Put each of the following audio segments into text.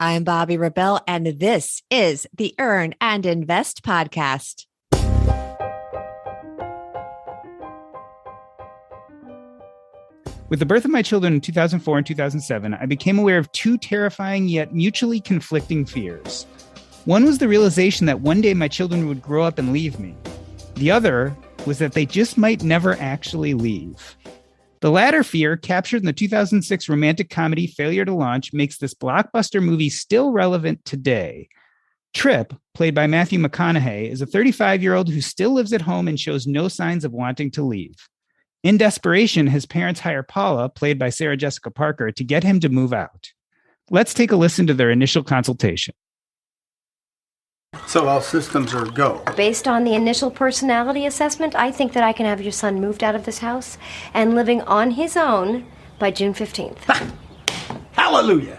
I'm Bobbi Rebell, and this is the Earn and Invest podcast. With the birth of my children in 2004 and 2007, I became aware of two terrifying yet mutually conflicting fears. One was the realization that one day my children would grow up and leave me. The other was that they just might never actually leave. The latter fear, captured in the 2006 romantic comedy Failure to Launch, makes this blockbuster movie still relevant today. Trip, played by Matthew McConaughey, is a 35-year-old who still lives at home and shows no signs of wanting to leave. In desperation, his parents hire Paula, played by Sarah Jessica Parker, to get him to move out. Let's take a listen to their initial consultation. So all systems are go. Based on the initial personality assessment, I think that I can have your son moved out of this house and living on his own by June 15th. Hallelujah.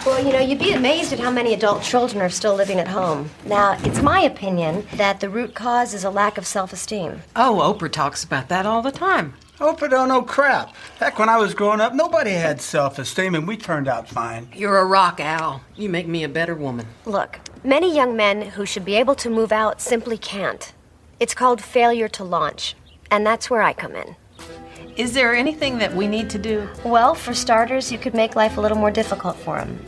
Well, you'd be amazed at how many adult children are still living at home. Now, it's my opinion that the root cause is a lack of self-esteem. Oh, Oprah talks about that all the time. Oprah don't know crap. Heck, when I was growing up, nobody had self-esteem, and we turned out fine. You're a rock, Al. You make me a better woman. Look, many young men who should be able to move out simply can't. It's called failure to launch, and that's where I come in. Is there anything that we need to do? Well, for starters, you could make life a little more difficult for him.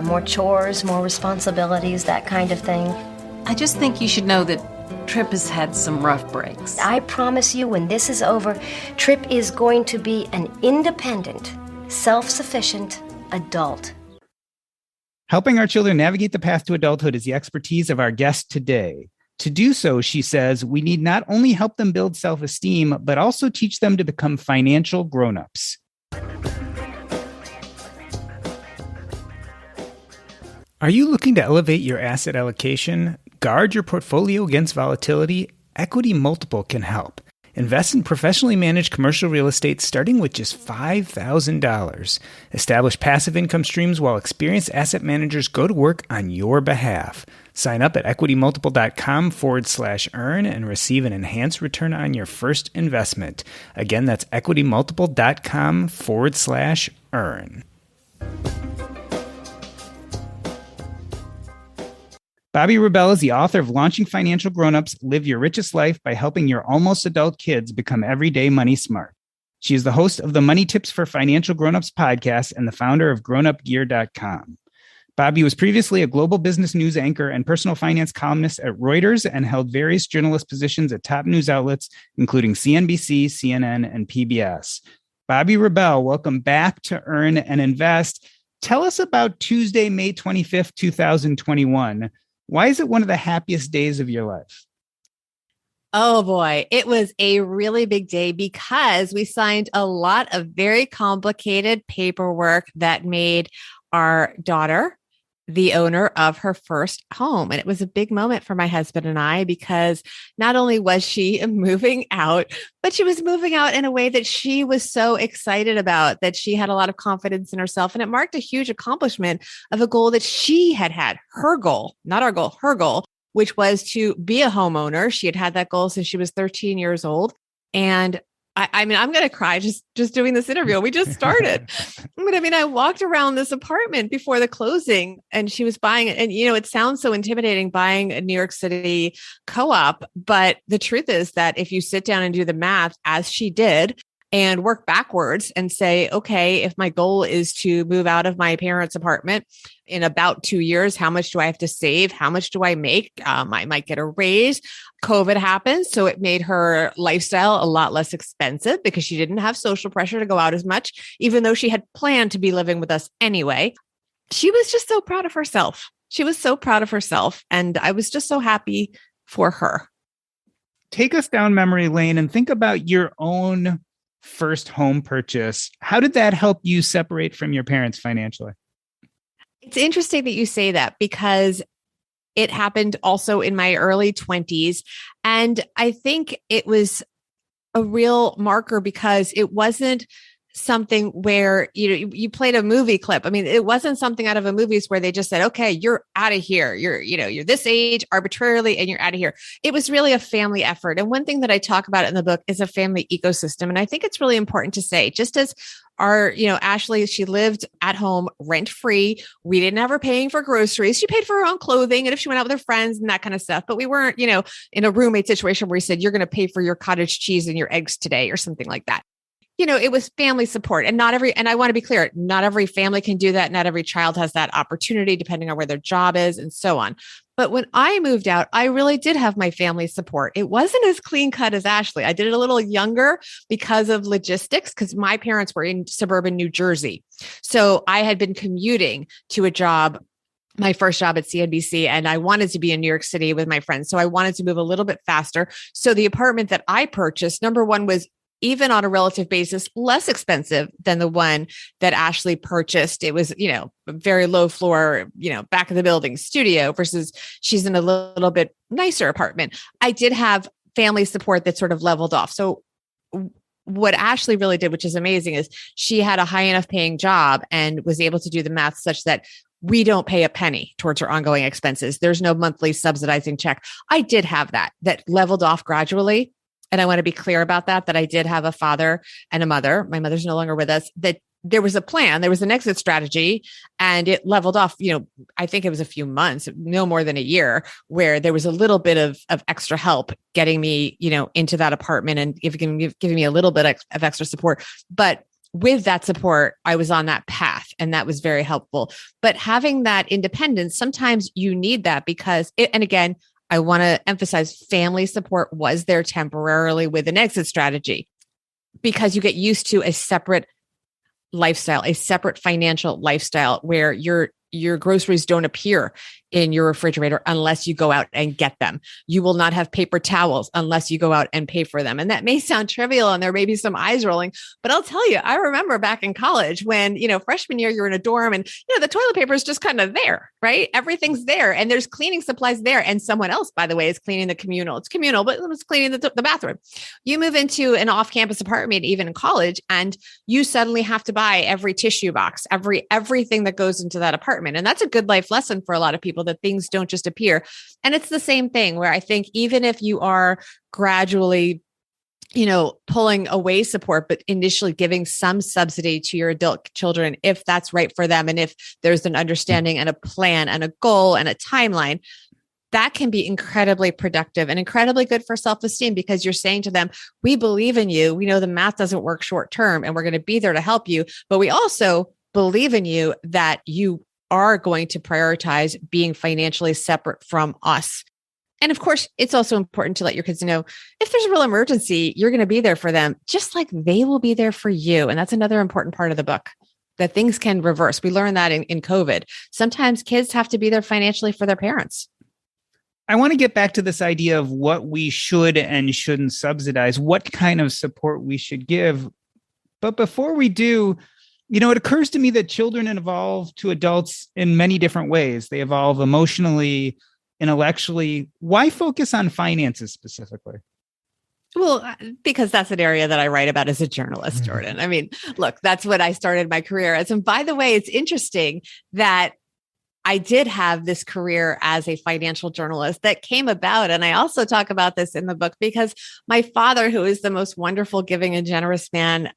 More chores, more responsibilities, that kind of thing. I just think you should know that Trip has had some rough breaks. I promise you, when this is over, Trip is going to be an independent, self-sufficient adult. Helping our children navigate the path to adulthood is the expertise of our guest today. To do so, she says, we need not only help them build self-esteem, but also teach them to become financial grown-ups. Are you looking to elevate your asset allocation? Guard your portfolio against volatility? Equity Multiple can help. Invest in professionally managed commercial real estate starting with just $5,000. Establish passive income streams while experienced asset managers go to work on your behalf. Sign up at equitymultiple.com/earn and receive an enhanced return on your first investment. Again, that's equitymultiple.com/earn. Bobbi Rebell is the author of Launching Financial Grownups, Live Your Richest Life by Helping Your Almost Adult Kids Become Everyday Money Smart. She is the host of the Money Tips for Financial Grownups podcast and the founder of GrownUpGear.com. Bobbi was previously a global business news anchor and personal finance columnist at Reuters and held various journalist positions at top news outlets, including CNBC, CNN, and PBS. Bobbi Rebell, welcome back to Earn and Invest. Tell us about Tuesday, May 25th, 2021. Why is it one of the happiest days of your life? Oh boy, it was a really big day because we signed a lot of very complicated paperwork that made our daughter the owner of her first home. And it was a big moment for my husband and I, because not only was she moving out, but she was moving out in a way that she was so excited about, that she had a lot of confidence in herself. And it marked a huge accomplishment of a goal that she had had, her goal, not our goal, her goal, which was to be a homeowner. She had had that goal since she was 13 years old. And I'm going to cry just doing this interview. We just started. But I walked around this apartment before the closing and she was buying it. And, it sounds so intimidating buying a New York City co-op. But the truth is that if you sit down and do the math, as she did, and work backwards and say, okay, if my goal is to move out of my parents' apartment in about 2 years, how much do I have to save? How much do I make? I might get a raise. COVID happened, so it made her lifestyle a lot less expensive because she didn't have social pressure to go out as much, even though she had planned to be living with us anyway. She was just so proud of herself. She was so proud of herself. And I was just so happy for her. Take us down memory lane and think about your own first home purchase. How did that help you separate from your parents financially? It's interesting that you say that because it happened also in my early 20s. And I think it was a real marker because it wasn't something where, you played a movie clip. It wasn't something out of a movie where they just said, okay, you're out of here. You're this age arbitrarily and you're out of here. It was really a family effort. And one thing that I talk about in the book is a family ecosystem. And I think it's really important to say, just as Ashley, she lived at home rent free. We didn't have her paying for groceries. She paid for her own clothing and if she went out with her friends and that kind of stuff. But we weren't, in a roommate situation where he said, you're going to pay for your cottage cheese and your eggs today or something like that. It was family support and and I want to be clear, not every family can do that. Not every child has that opportunity depending on where their job is and so on. But when I moved out, I really did have my family support. It wasn't as clean cut as Ashley. I did it a little younger because of logistics, because my parents were in suburban New Jersey. So I had been commuting to a job, my first job at CNBC, and I wanted to be in New York City with my friends. So I wanted to move a little bit faster. So the apartment that I purchased, number one, was even on a relative basis, less expensive than the one that Ashley purchased. It was, a very low floor, back of the building studio versus she's in a little bit nicer apartment. I did have family support that sort of leveled off. So what Ashley really did, which is amazing, is she had a high enough paying job and was able to do the math such that we don't pay a penny towards her ongoing expenses. There's no monthly subsidizing check. I did have that leveled off gradually. And I want to be clear about that I did have a father and a mother. My mother's no longer with us, that there was a plan, there was an exit strategy, and it leveled off, I think it was a few months, no more than a year, where there was a little bit of extra help getting me, into that apartment and giving me a little bit of extra support. But with that support, I was on that path and that was very helpful. But having that independence, sometimes you need that because and again, I want to emphasize family support was there temporarily with an exit strategy because you get used to a separate lifestyle, a separate financial lifestyle where your groceries don't appear in your refrigerator unless you go out and get them. You will not have paper towels unless you go out and pay for them. And that may sound trivial and there may be some eyes rolling, but I'll tell you, I remember back in college when, freshman year, you're in a dorm and, the toilet paper is just kind of there, right? Everything's there and there's cleaning supplies there. And someone else, by the way, is cleaning the communal. It's communal, but it's cleaning the bathroom. You move into an off-campus apartment, even in college, and you suddenly have to buy every tissue box, everything that goes into that apartment. And that's a good life lesson for a lot of people, that things don't just appear. And it's the same thing where I think even if you are gradually, pulling away support, but initially giving some subsidy to your adult children, if that's right for them. And if there's an understanding and a plan and a goal and a timeline, that can be incredibly productive and incredibly good for self-esteem because you're saying to them, we believe in you. We know the math doesn't work short term and we're going to be there to help you. But we also believe in you that you are going to prioritize being financially separate from us. And of course, it's also important to let your kids know if there's a real emergency, you're going to be there for them, just like they will be there for you. And that's another important part of the book, that things can reverse. We learned that in COVID. Sometimes kids have to be there financially for their parents. I want to get back to this idea of what we should and shouldn't subsidize, what kind of support we should give. But before we do, it occurs to me that children evolve to adults in many different ways. They evolve emotionally, intellectually. Why focus on finances specifically? Well, because that's an area that I write about as a journalist, Jordan. I mean, look, that's what I started my career as. And by the way, it's interesting that I did have this career as a financial journalist that came about. And I also talk about this in the book because my father, who is the most wonderful, giving and generous man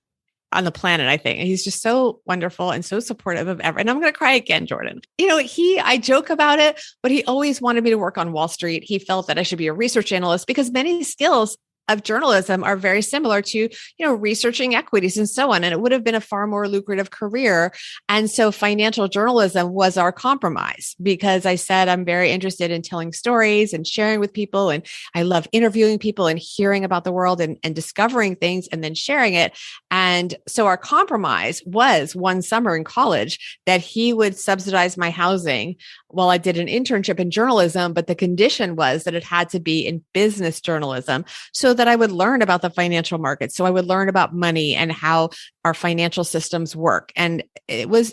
on the planet, I think. And he's just so wonderful and so supportive of everyone. And I'm going to cry again, Jordan. I joke about it, but he always wanted me to work on Wall Street. He felt that I should be a research analyst because many skills of journalism are very similar to, researching equities and so on. And it would have been a far more lucrative career. And so financial journalism was our compromise because I said, I'm very interested in telling stories and sharing with people. And I love interviewing people and hearing about the world and discovering things and then sharing it. And so our compromise was one summer in college that he would subsidize my housing while I did an internship in journalism. But the condition was that it had to be in business journalism so that I would learn about the financial markets. So I would learn about money and how our financial systems work. And it was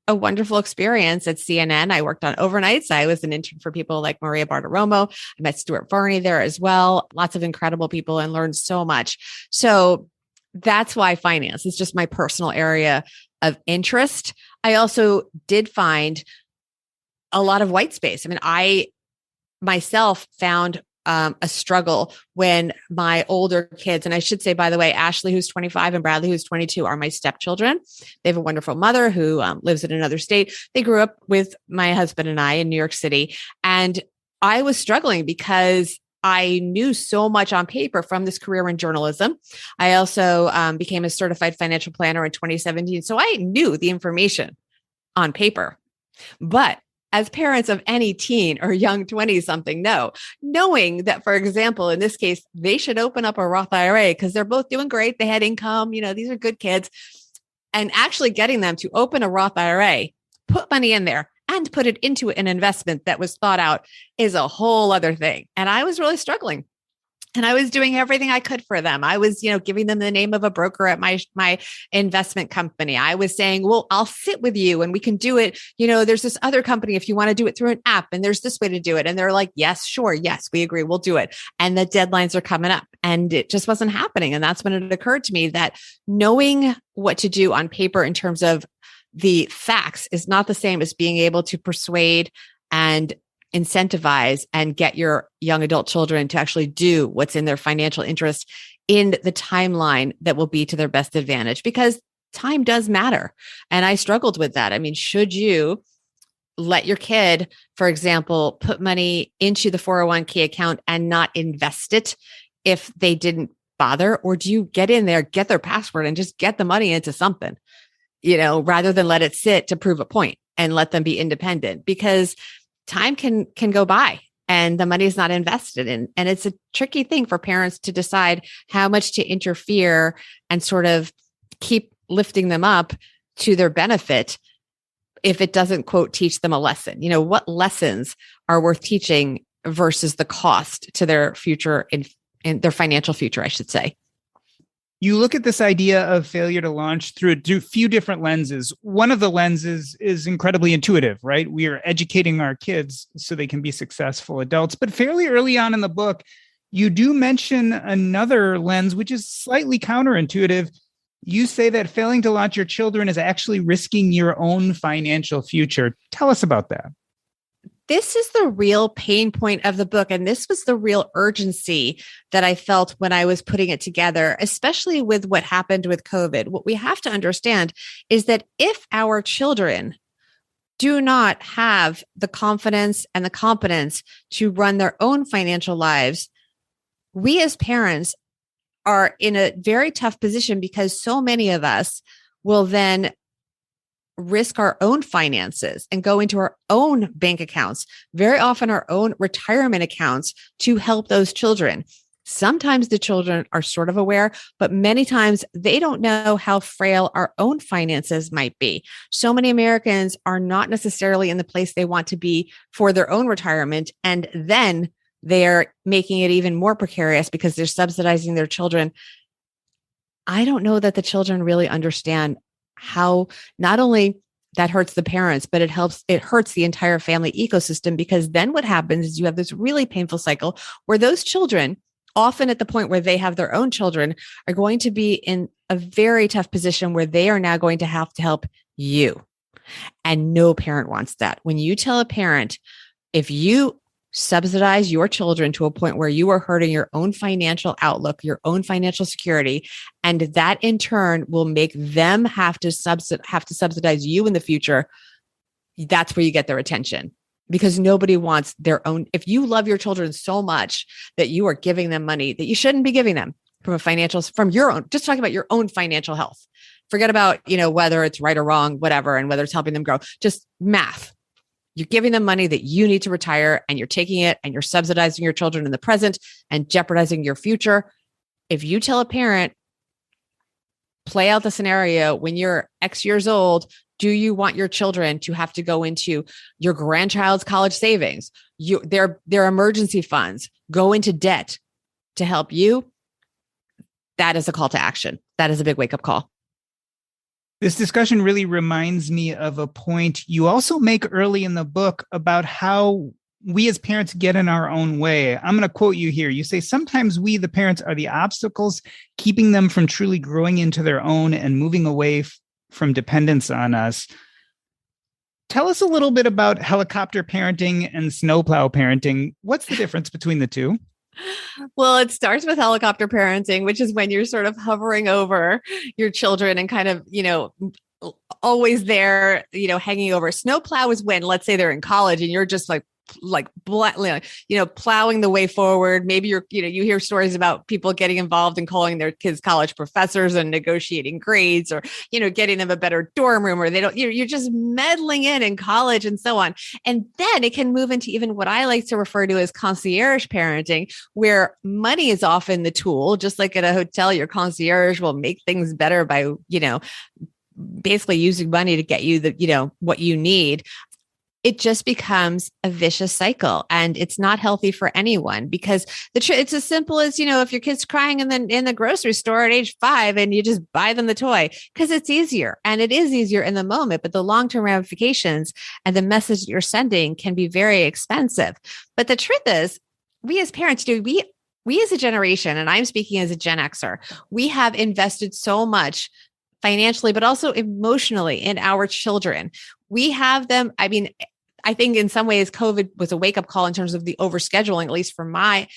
a wonderful experience at CNN. I worked on overnights. I was an intern for people like Maria Bartiromo. I met Stuart Varney there as well. Lots of incredible people and learned so much. So that's why finance is just my personal area of interest. I also did find a lot of white space. I mean, I myself found a struggle when my older kids, and I should say, by the way, Ashley, who's 25, and Bradley, who's 22, are my stepchildren. They have a wonderful mother who lives in another state. They grew up with my husband and I in New York City. And I was struggling because I knew so much on paper from this career in journalism. I also became a certified financial planner in 2017. So I knew the information on paper. But as parents of any teen or young 20-something knowing that, for example, in this case, they should open up a Roth IRA because they're both doing great. They had income, these are good kids. And actually getting them to open a Roth IRA, put money in there, and put it into an investment that was thought out is a whole other thing. And I was really struggling. And I was doing everything I could for them. I was, giving them the name of a broker at my investment company. I was saying, well, I'll sit with you and we can do it. There's this other company if you want to do it through an app, and there's this way to do it. And they're like, yes, sure. Yes, we agree. We'll do it. And the deadlines are coming up, and it just wasn't happening. And that's when it occurred to me that knowing what to do on paper in terms of the facts is not the same as being able to persuade and incentivize and get your young adult children to actually do what's in their financial interest in the timeline that will be to their best advantage, because time does matter. And I struggled with that. I mean, should you let your kid, for example, put money into the 401k account and not invest it if they didn't bother? Or do you get in there, get their password, and just get the money into something, rather than let it sit to prove a point and let them be independent? Because time can go by and the money is not invested in. And it's a tricky thing for parents to decide how much to interfere and sort of keep lifting them up to their benefit if it doesn't, quote, teach them a lesson. What lessons are worth teaching versus the cost to their future in their financial future, I should say. You look at this idea of failure to launch through a few different lenses. One of the lenses is incredibly intuitive, right? We are educating our kids so they can be successful adults. But fairly early on in the book, you do mention another lens, which is slightly counterintuitive. You say that failing to launch your children is actually risking your own financial future. Tell us about that. This is the real pain point of the book. And this was the real urgency that I felt when I was putting it together, especially with what happened with COVID. What we have to understand is that if our children do not have the confidence and the competence to run their own financial lives, we as parents are in a very tough position, because so many of us will then risk our own finances and go into our own bank accounts, very often our own retirement accounts, to help those children. Sometimes the children are sort of aware, but many times they don't know how frail our own finances might be. So many Americans are not necessarily in the place they want to be for their own retirement. And then they're making it even more precarious because they're subsidizing their children. I don't know that the children really understand how not only that hurts the parents, but it hurts the entire family ecosystem, because then what happens is you have this really painful cycle where those children, often at the point where they have their own children, are going to be in a very tough position where they are now going to have to help you. And no parent wants that. When you tell a parent, if you subsidize your children to a point where you are hurting your own financial outlook, your own financial security, and that in turn will make them have to subsidize you in the future, that's where you get their attention. Because nobody wants their own. If you love your children so much that you are giving them money that you shouldn't be giving them from your own, just talking about your own financial health. Forget about, whether it's right or wrong, whatever, and whether it's helping them grow, just math. You're giving them money that you need to retire, and you're taking it and you're subsidizing your children in the present and jeopardizing your future. If you tell a parent, play out the scenario when you're X years old, do you want your children to have to go into your grandchild's college savings, their emergency funds, go into debt to help you? That is a call to action. That is a big wake-up call. This discussion really reminds me of a point you also make early in the book about how we as parents get in our own way. I'm going to quote you here. You say, sometimes we, the parents, are the obstacles keeping them from truly growing into their own and moving away from dependence on us. Tell us a little bit about helicopter parenting and snowplow parenting. What's the difference between the two? Well, it starts with helicopter parenting, which is when you're sort of hovering over your children and kind of, always there, hanging over. Snowplow is when, let's say they're in college and you're just plowing the way forward. Maybe you hear stories about people getting involved in calling their kids college professors and negotiating grades or, getting them a better dorm room, or they don't, you're just meddling in college and so on. And then it can move into even what I like to refer to as concierge parenting, where money is often the tool. Just like at a hotel, your concierge will make things better by, basically using money to get you what you need. It just becomes a vicious cycle, and it's not healthy for anyone, because it's as simple as, if your kid's crying in the grocery store at age 5 and you just buy them the toy because it's easier, and it is easier in the moment, but the long-term ramifications and the message that you're sending can be very expensive. But the truth is, we as parents we as a generation, and I'm speaking as a Gen Xer, we have invested so much financially, but also emotionally in our children. We have them. I mean, I think in some ways COVID was a wake up call in terms of the overscheduling, at least for my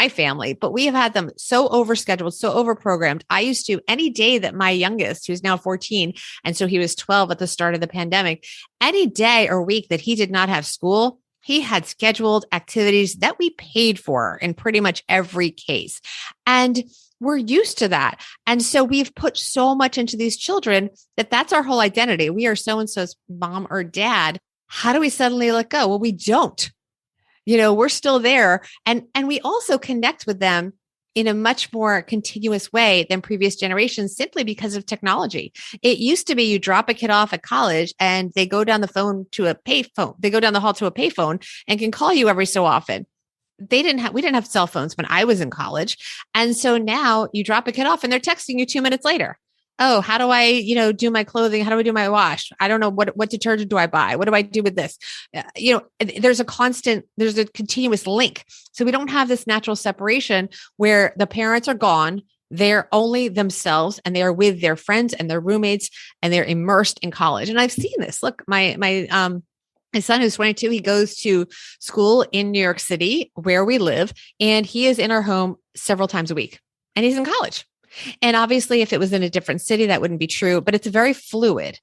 family, but we have had them so overscheduled, so overprogrammed. I used to, any day that my youngest, who's now 14, and so he was 12 at the start of the pandemic, any day or week that he did not have school, he had scheduled activities that we paid for in pretty much every case. And we're used to that. And so we've put so much into these children that's our whole identity. We are so-and-so's mom or dad. How do we suddenly let go? Well, we don't. We're still there. And we also connect with them in a much more continuous way than previous generations, simply because of technology. It used to be you drop a kid off at college and they go down the phone to a payphone. They go down the hall to a payphone and can call you every so often. We didn't have cell phones when I was in college. And so now you drop a kid off and they're texting you 2 minutes later. Oh, how do I, do my clothing? How do I do my wash? I don't know what detergent do I buy? What do I do with this? There's a continuous link. So we don't have this natural separation where the parents are gone. They're only themselves and they are with their friends and their roommates and they're immersed in college. And I've seen this. Look, my son, who's 22, he goes to school in New York City where we live, and he is in our home several times a week, and he's in college. And obviously, if it was in a different city, that wouldn't be true, but it's very fluid.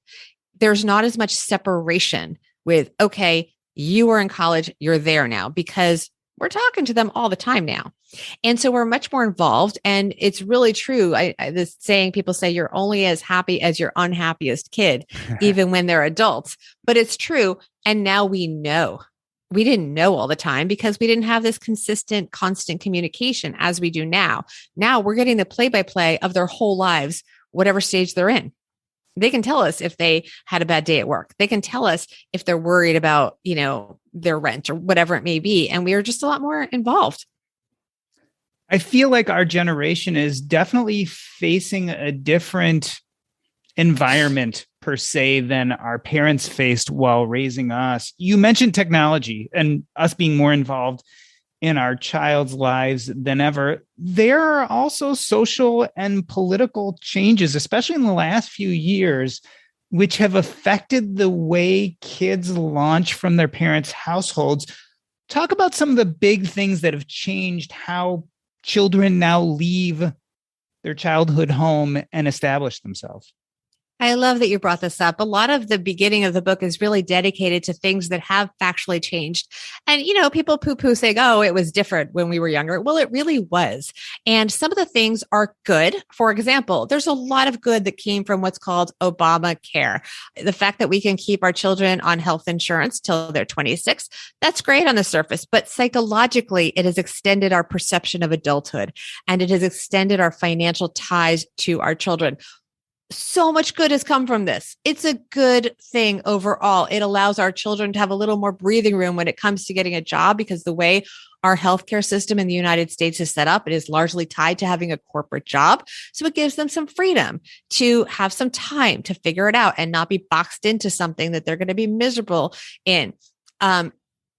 There's not as much separation with, okay, you were in college, you're there now, because we're talking to them all the time now. And so we're much more involved. And it's really true. This saying, people say you're only as happy as your unhappiest kid, even when they're adults, but it's true. And now we know. We didn't know all the time because we didn't have this consistent, constant communication as we do now. Now we're getting the play-by-play of their whole lives, whatever stage they're in. They can tell us if they had a bad day at work. They can tell us if they're worried about, their rent or whatever it may be. And we are just a lot more involved. I feel like our generation is definitely facing a different environment per se than our parents faced while raising us. You mentioned technology and us being more involved in our child's lives than ever. There are also social and political changes, especially in the last few years, which have affected the way kids launch from their parents' households. Talk about some of the big things that have changed how children now leave their childhood home and establish themselves. I love that you brought this up. A lot of the beginning of the book is really dedicated to things that have factually changed. And, people poo-poo saying, oh, it was different when we were younger. Well, it really was. And some of the things are good. For example, there's a lot of good that came from what's called Obamacare. The fact that we can keep our children on health insurance till they're 26, that's great on the surface. But psychologically, it has extended our perception of adulthood, and it has extended our financial ties to our children. So much good has come from this. It's a good thing overall. It allows our children to have a little more breathing room when it comes to getting a job, because the way our healthcare system in the United States is set up, it is largely tied to having a corporate job. So it gives them some freedom to have some time to figure it out and not be boxed into something that they're going to be miserable in.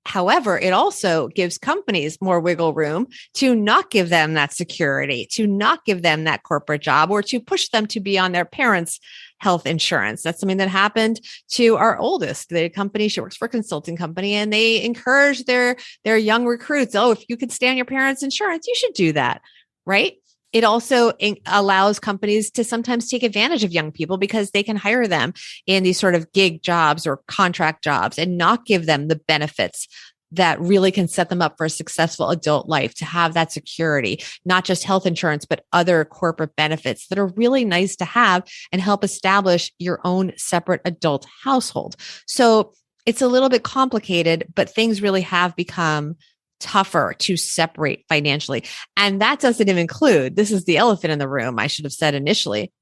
However, it also gives companies more wiggle room to not give them that security, to not give them that corporate job, or to push them to be on their parents' health insurance. That's something that happened to our oldest. The company, she works for a consulting company, and they encourage their young recruits. Oh, if you could stay on your parents' insurance, you should do that. Right. It also allows companies to sometimes take advantage of young people because they can hire them in these sort of gig jobs or contract jobs and not give them the benefits that really can set them up for a successful adult life, to have that security, not just health insurance, but other corporate benefits that are really nice to have and help establish your own separate adult household. So it's a little bit complicated, but things really have become tougher to separate financially. And that doesn't even include, this is the elephant in the room, I should have said initially,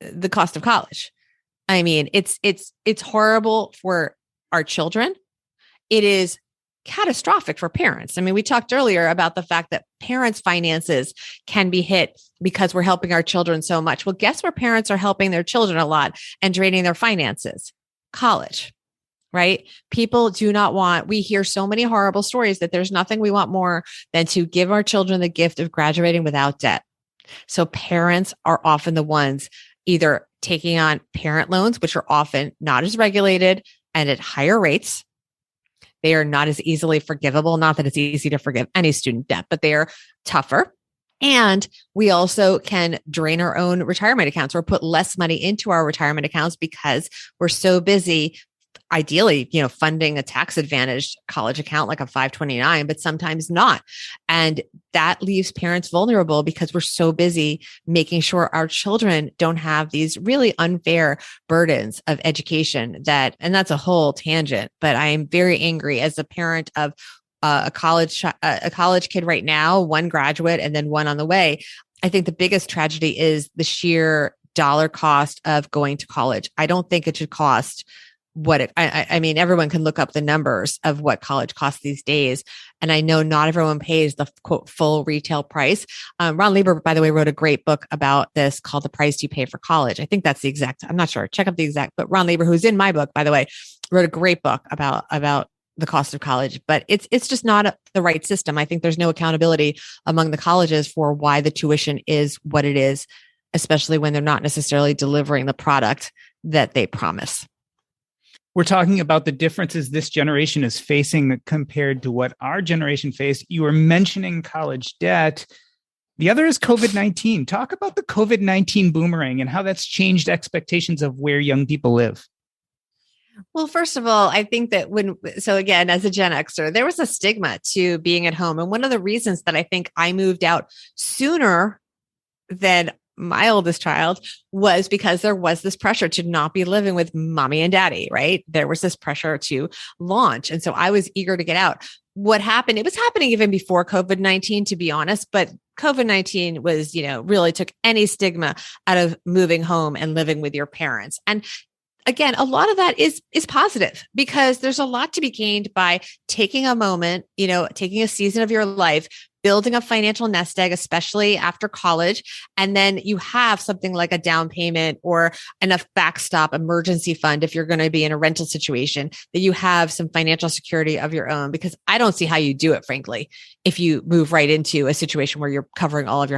the cost of college. I mean, it's horrible for our children. It is catastrophic for parents. I mean, we talked earlier about the fact that parents' finances can be hit because we're helping our children so much. Well, guess where parents are helping their children a lot and draining their finances? College. Right? People do not want, we hear so many horrible stories that there's nothing we want more than to give our children the gift of graduating without debt. So parents are often the ones either taking on parent loans, which are often not as regulated and at higher rates. They are not as easily forgivable. Not that it's easy to forgive any student debt, but they are tougher. And we also can drain our own retirement accounts or put less money into our retirement accounts because we're so busy, ideally, funding a tax advantaged college account like a 529, but sometimes not. And that leaves parents vulnerable because we're so busy making sure our children don't have these really unfair burdens of education and that's a whole tangent, but I am very angry as a parent of a college kid right now, one graduate and then one on the way. I think the biggest tragedy is the sheer dollar cost of going to college. I don't think it should cost I mean, everyone can look up the numbers of what college costs these days. And I know not everyone pays the quote full retail price. Ron Lieber, by the way, wrote a great book about this called The Price You Pay for College. I think that's the exact, I'm not sure. Check up the exact, but Ron Lieber, who's in my book, by the way, wrote a great book about the cost of college, but it's just not the right system. I think there's no accountability among the colleges for why the tuition is what it is, especially when they're not necessarily delivering the product that they promise. We're talking about the differences this generation is facing compared to what our generation faced. You were mentioning college debt. The other is COVID-19. Talk about the COVID-19 boomerang and how that's changed expectations of where young people live. Well, first of all, I think that again, as a Gen Xer, there was a stigma to being at home. And one of the reasons that I think I moved out sooner than my oldest child was because there was this pressure to not be living with mommy and daddy, right? There was this pressure to launch. And so I was eager to get out. What happened, it was happening even before COVID-19, to be honest, but COVID-19 was, really took any stigma out of moving home and living with your parents. And again, a lot of that is positive because there's a lot to be gained by taking a moment, taking a season of your life, building a financial nest egg, especially after college. And then you have something like a down payment or enough backstop emergency fund if you're going to be in a rental situation, that you have some financial security of your own, because I don't see how you do it, frankly, if you move right into a situation where you're covering all of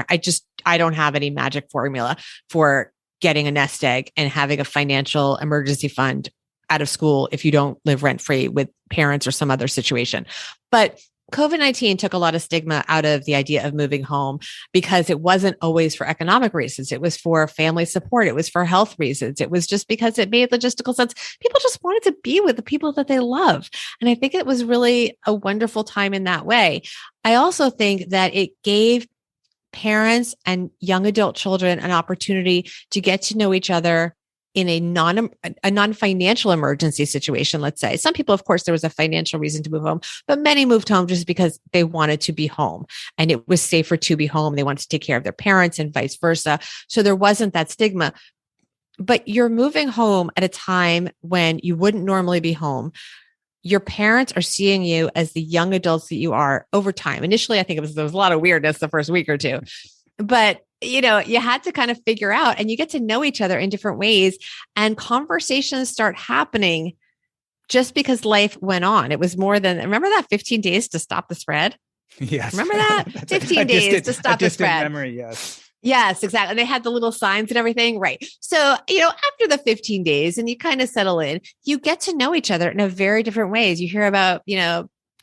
I don't have any magic formula for getting a nest egg and having a financial emergency fund out of school if you don't live rent-free with parents or some other situation. But COVID-19 took a lot of stigma out of the idea of moving home because it wasn't always for economic reasons. It was for family support. It was for health reasons. It was just because it made logistical sense. People just wanted to be with the people that they love. And I think it was really a wonderful time in that way. I also think that it gave parents and young adult children an opportunity to get to know each other in a non-financial emergency situation, let's say. Some people, of course, there was a financial reason to move home, but many moved home just because they wanted to be home and it was safer to be home. They wanted to take care of their parents and vice versa. So there wasn't that stigma. But you're moving home at a time when you wouldn't normally be home. Your parents are seeing you as the young adults that you are over time. Initially, I think there was a lot of weirdness the first week or two, but you had to kind of figure out, and you get to know each other in different ways, and conversations start happening just because life went on. It was more than, remember that 15 days to stop the spread? Yes. Remember that? 15 days to stop the spread. Memory, yes. Yes, exactly. They had the little signs and everything. Right. So, after the 15 days and you kind of settle in, you get to know each other in a very different ways. You hear about,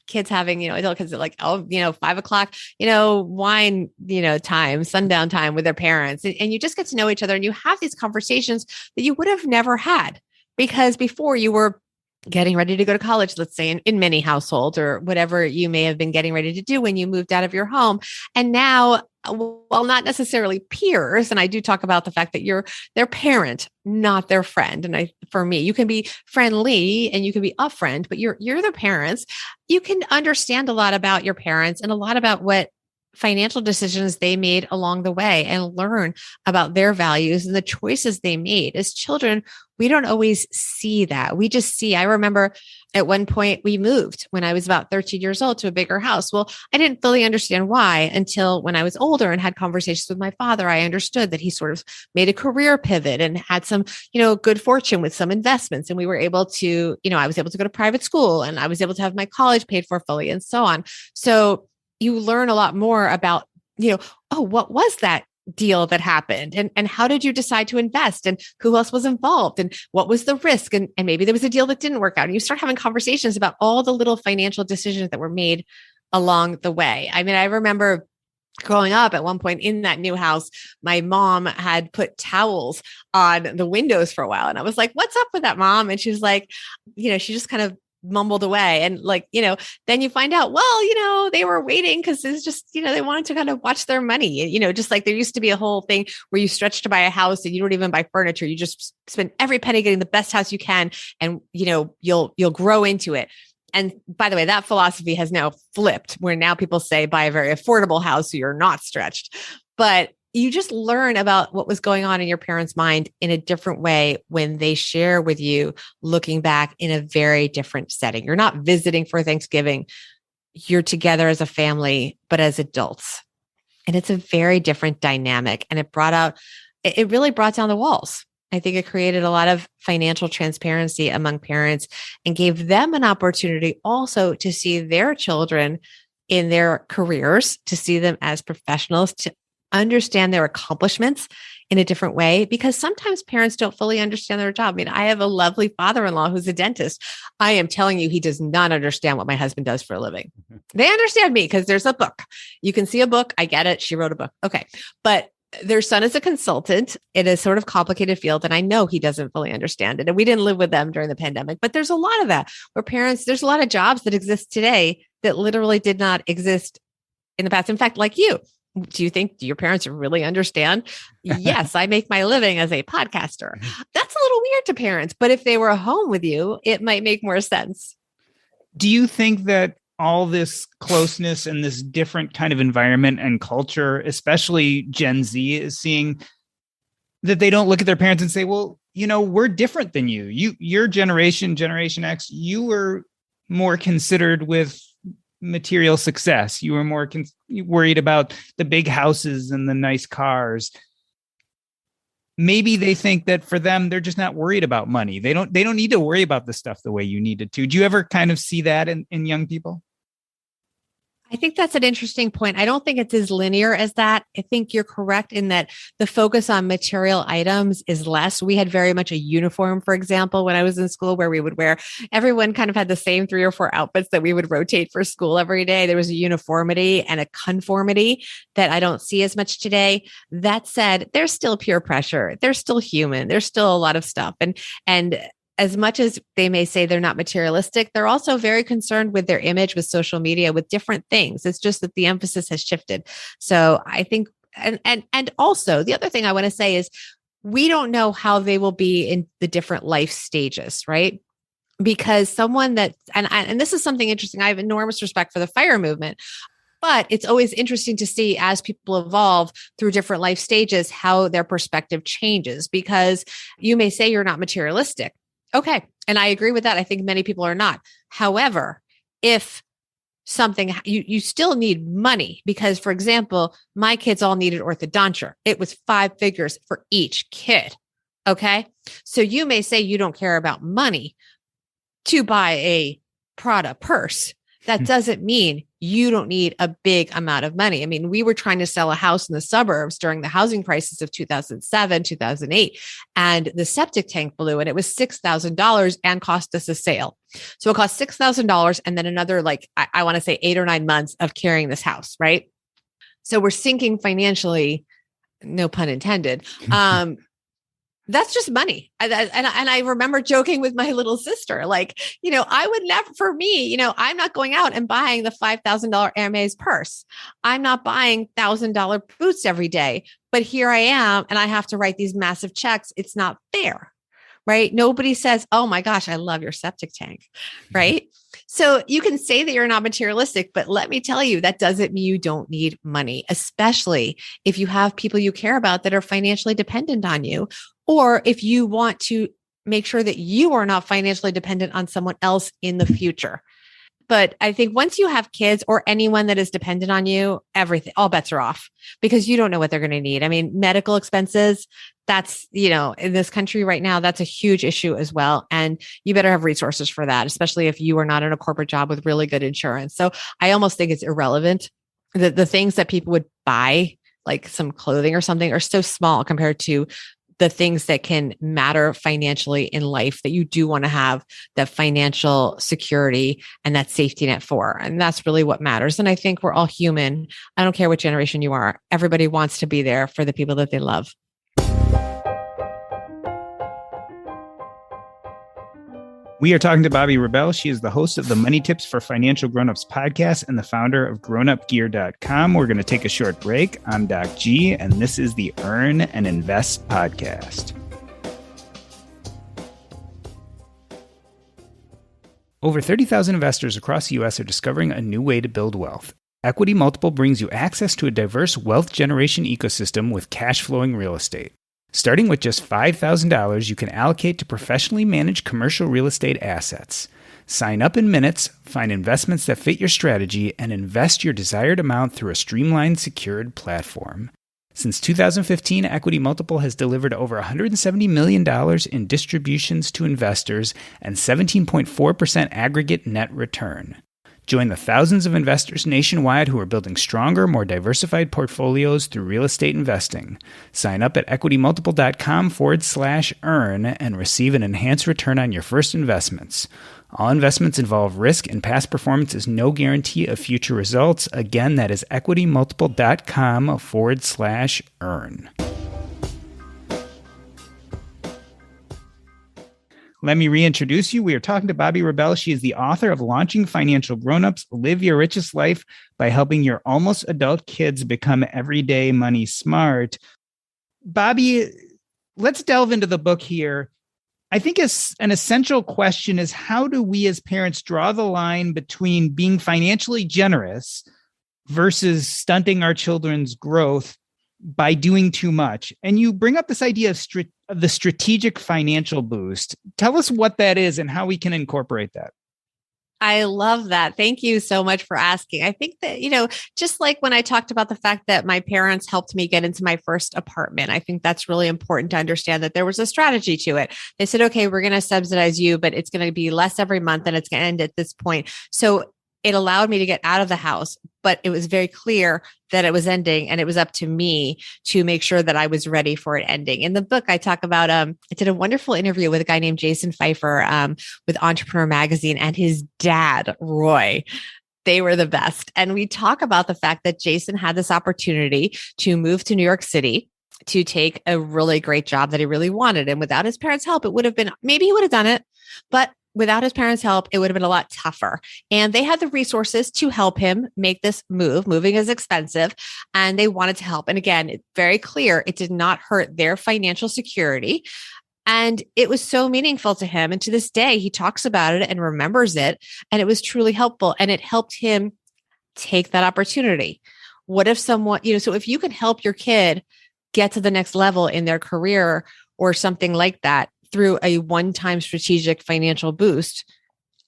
kids having, adult kids are like, 5 o'clock, wine, time, sundown time with their parents. And you just get to know each other and you have these conversations that you would have never had because before you were getting ready to go to college, let's say in many households or whatever you may have been getting ready to do when you moved out of your home. And now, well, not necessarily peers. And I do talk about the fact that you're their parent, not their friend. And for me, you can be friendly and you can be a friend, but you're their parents. You can understand a lot about your parents and a lot about what financial decisions they made along the way and learn about their values and the choices they made. As children, we don't always see that. We just see, I remember at one point we moved when I was about 13 years old to a bigger house. Well, I didn't fully understand why until when I was older and had conversations with my father. I understood that he sort of made a career pivot and had some, good fortune with some investments. And we were able to, I was able to go to private school and I was able to have my college paid for fully and so on. So you learn a lot more about, what was that deal that happened and how did you decide to invest and who else was involved and what was the risk? And maybe there was a deal that didn't work out. And you start having conversations about all the little financial decisions that were made along the way. I mean, I remember growing up at one point in that new house, my mom had put towels on the windows for a while. And I was like, what's up with that, Mom? And she was like, she just kind of mumbled away. And then you find out, well, they were waiting because it's just, they wanted to kind of watch their money, just like there used to be a whole thing where you stretch to buy a house and you don't even buy furniture. You just spend every penny getting the best house you can. And, you'll grow into it. And by the way, that philosophy has now flipped where now people say buy a very affordable house so you're not stretched. But you just learn about what was going on in your parents' mind in a different way when they share with you, looking back in a very different setting. You're not visiting for Thanksgiving. You're together as a family, but as adults. And it's a very different dynamic. And it really brought down the walls. I think it created a lot of financial transparency among parents and gave them an opportunity also to see their children in their careers, to see them as professionals, to understand their accomplishments in a different way, because sometimes parents don't fully understand their job. I mean, I have a lovely father-in-law who's a dentist. I am telling you, he does not understand what my husband does for a living. They understand me because there's a book. You can see a book. I get it. She wrote a book. Okay. But their son is a consultant in a sort of complicated field. And I know he doesn't fully understand it. And we didn't live with them during the pandemic, but there's a lot of that where there's a lot of jobs that exist today that literally did not exist in the past. In fact, like you, do you think your parents really understand? Yes, I make my living as a podcaster. That's a little weird to parents, but if they were home with you, it might make more sense. Do you think that all this closeness and this different kind of environment and culture, especially Gen Z, is seeing that they don't look at their parents and say, well, we're different than you. Your Generation X, you were more considered with material success. You were more worried about the big houses and the nice cars. Maybe they think that for them, they're just not worried about money. They don't need to worry about the stuff the way you needed to. Do you ever kind of see that in young people? I think that's an interesting point. I don't think it's as linear as that. I think you're correct in that the focus on material items is less. We had very much a uniform, for example, when I was in school where we would everyone kind of had the same 3 or 4 outfits that we would rotate for school every day. There was a uniformity and a conformity that I don't see as much today. That said, there's still peer pressure. They're still human. There's still a lot of stuff. And as much as they may say they're not materialistic, they're also very concerned with their image, with social media, with different things. It's just that the emphasis has shifted. So I think, and also the other thing I want to say is we don't know how they will be in the different life stages, right? Because someone that, and this is something interesting. I have enormous respect for the FIRE movement, but it's always interesting to see as people evolve through different life stages, how their perspective changes, because you may say you're not materialistic. Okay. And I agree with that. I think many people are not. However, if something, you still need money because, for example, my kids all needed orthodonture. It was 5 figures for each kid. Okay. So you may say you don't care about money to buy a Prada purse, That doesn't mean you don't need a big amount of money. I mean, we were trying to sell a house in the suburbs during the housing crisis of 2007, 2008, and the septic tank blew and it was $6,000 and cost us a sale. So it cost $6,000 and then another, like, I want to say 8 or 9 months of carrying this house, right? So we're sinking financially, no pun intended. That's just money. And I remember joking with my little sister, like, I would never, for me, I'm not going out and buying the $5,000 Hermes purse. I'm not buying $1,000 boots every day, but here I am and I have to write these massive checks. It's not fair, right? Nobody says, oh my gosh, I love your septic tank, right? So you can say that you're not materialistic, but let me tell you, that doesn't mean you don't need money, especially if you have people you care about that are financially dependent on you, or if you want to make sure that you are not financially dependent on someone else in the future. But I think once you have kids or anyone that is dependent on you, everything, all bets are off because you don't know what they're going to need. I mean, medical expenses, that's, in this country right now, that's a huge issue as well. And you better have resources for that, especially if you are not in a corporate job with really good insurance. So I almost think it's irrelevant. The things that people would buy, like some clothing or something, are so small compared to the things that can matter financially in life that you do want to have that financial security and that safety net for. And that's really what matters. And I think we're all human. I don't care what generation you are. Everybody wants to be there for the people that they love. We are talking to Bobbi Rebell. She is the host of the Money Tips for Financial Grownups podcast and the founder of grownupgear.com. We're going to take a short break. I'm Doc G, and this is the Earn and Invest podcast. Over 30,000 investors across the U.S. are discovering a new way to build wealth. Equity Multiple brings you access to a diverse wealth generation ecosystem with cash flowing real estate. Starting with just $5,000, you can allocate to professionally managed commercial real estate assets. Sign up in minutes, find investments that fit your strategy, and invest your desired amount through a streamlined, secured platform. Since 2015, Equity Multiple has delivered over $170 million in distributions to investors and 17.4% aggregate net return. Join the thousands of investors nationwide who are building stronger, more diversified portfolios through real estate investing. Sign up at equitymultiple.com/earn and receive an enhanced return on your first investments. All investments involve risk and past performance is no guarantee of future results. Again, that is equitymultiple.com/earn. Let me reintroduce you. We are talking to Bobbi Rebell. She is the author of Launching Financial Grownups, Live Your Richest Life by Helping Your Almost Adult Kids Become Everyday Money Smart. Bobbi, let's delve into the book here. I think an essential question is, how do we as parents draw the line between being financially generous versus stunting our children's growth by doing too much? And you bring up this idea of the strategic financial boost. Tell us what that is and how we can incorporate that. I love that. Thank you so much for asking. I think that, just like when I talked about the fact that my parents helped me get into my first apartment, I think that's really important to understand that there was a strategy to it. They said, okay, we're going to subsidize you, but it's going to be less every month and it's going to end at this point. So it allowed me to get out of the house, but it was very clear that it was ending and it was up to me to make sure that I was ready for it ending. In the book, I talk about, I did a wonderful interview with a guy named Jason Pfeiffer with Entrepreneur Magazine and his dad, Roy. They were the best. And we talk about the fact that Jason had this opportunity to move to New York City to take a really great job that he really wanted. And without his parents' help, it would have been, maybe he would have done it, but without his parents' help, it would have been a lot tougher. And they had the resources to help him make this move. Moving is expensive, and they wanted to help. And again, it's very clear it did not hurt their financial security. And it was so meaningful to him. And to this day, he talks about it and remembers it. And it was truly helpful. And it helped him take that opportunity. What if someone, so if you can help your kid get to the next level in their career or something like that, through a one-time strategic financial boost,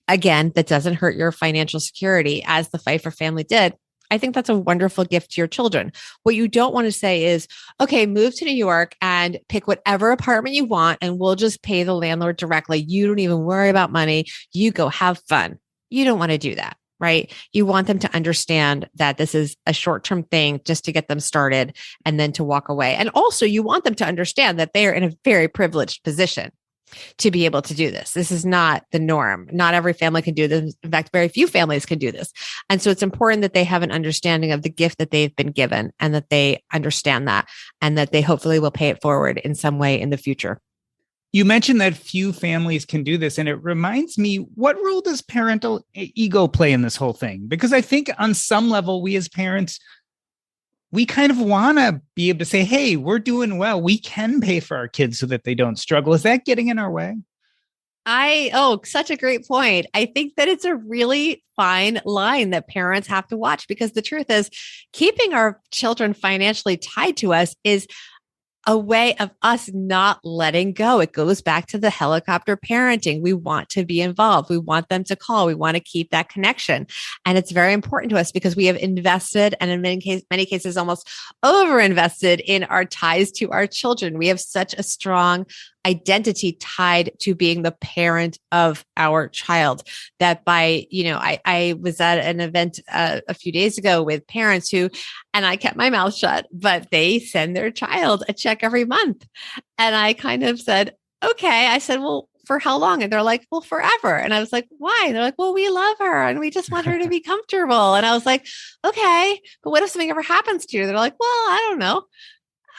again, that doesn't hurt your financial security, as the Pfeiffer family did, I think that's a wonderful gift to your children. What you don't want to say is, okay, move to New York and pick whatever apartment you want, and we'll just pay the landlord directly. You don't even worry about money. You go have fun. You don't want to do that, right? You want them to understand that this is a short-term thing just to get them started and then to walk away. And also you want them to understand that they are in a very privileged position to be able to do this. This is not the norm. Not every family can do this. In fact, very few families can do this. And so it's important that they have an understanding of the gift that they've been given and that they understand that and that they hopefully will pay it forward in some way in the future. You mentioned that few families can do this, and it reminds me, what role does parental ego play in this whole thing? Because I think on some level, we as parents, we kind of want to be able to say, hey, we're doing well. We can pay for our kids so that they don't struggle. Is that getting in our way? Such a great point. I think that it's a really fine line that parents have to watch, because the truth is keeping our children financially tied to us is a way of us not letting go. It goes back to the helicopter parenting. We want to be involved. We want them to call. We want to keep that connection. And it's very important to us because we have invested, and in many cases, almost over-invested in our ties to our children. We have such a strong identity tied to being the parent of our child that I was at an event a few days ago with parents who, and I kept my mouth shut, but they send their child a check every month. And I kind of said, okay. I said, well, for how long? And they're like, well, forever. And I was like, why? And they're like, well, we love her and we just want her to be comfortable. And I was like, okay, but what if something ever happens to you? They're like, well, I don't know.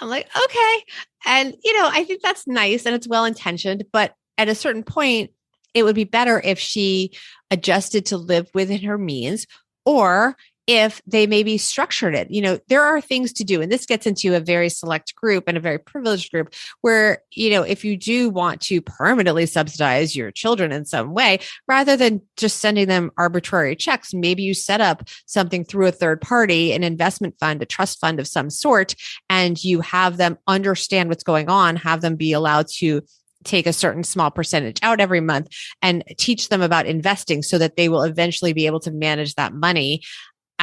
I'm like, okay. And, I think that's nice and it's well-intentioned, but at a certain point, it would be better if she adjusted to live within her means, or if they maybe structured it. There are things to do, and this gets into a very select group and a very privileged group where, if you do want to permanently subsidize your children in some way, rather than just sending them arbitrary checks, maybe you set up something through a third party, an investment fund, a trust fund of some sort, and you have them understand what's going on, have them be allowed to take a certain small percentage out every month and teach them about investing so that they will eventually be able to manage that money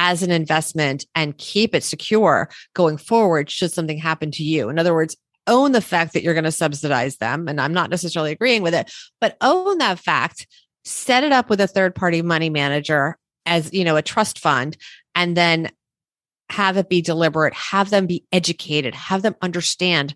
as an investment and keep it secure going forward should something happen to you. In other words, own the fact that you're going to subsidize them. And I'm not necessarily agreeing with it, but own that fact, set it up with a third-party money manager as, a trust fund, and then have it be deliberate, have them be educated, have them understand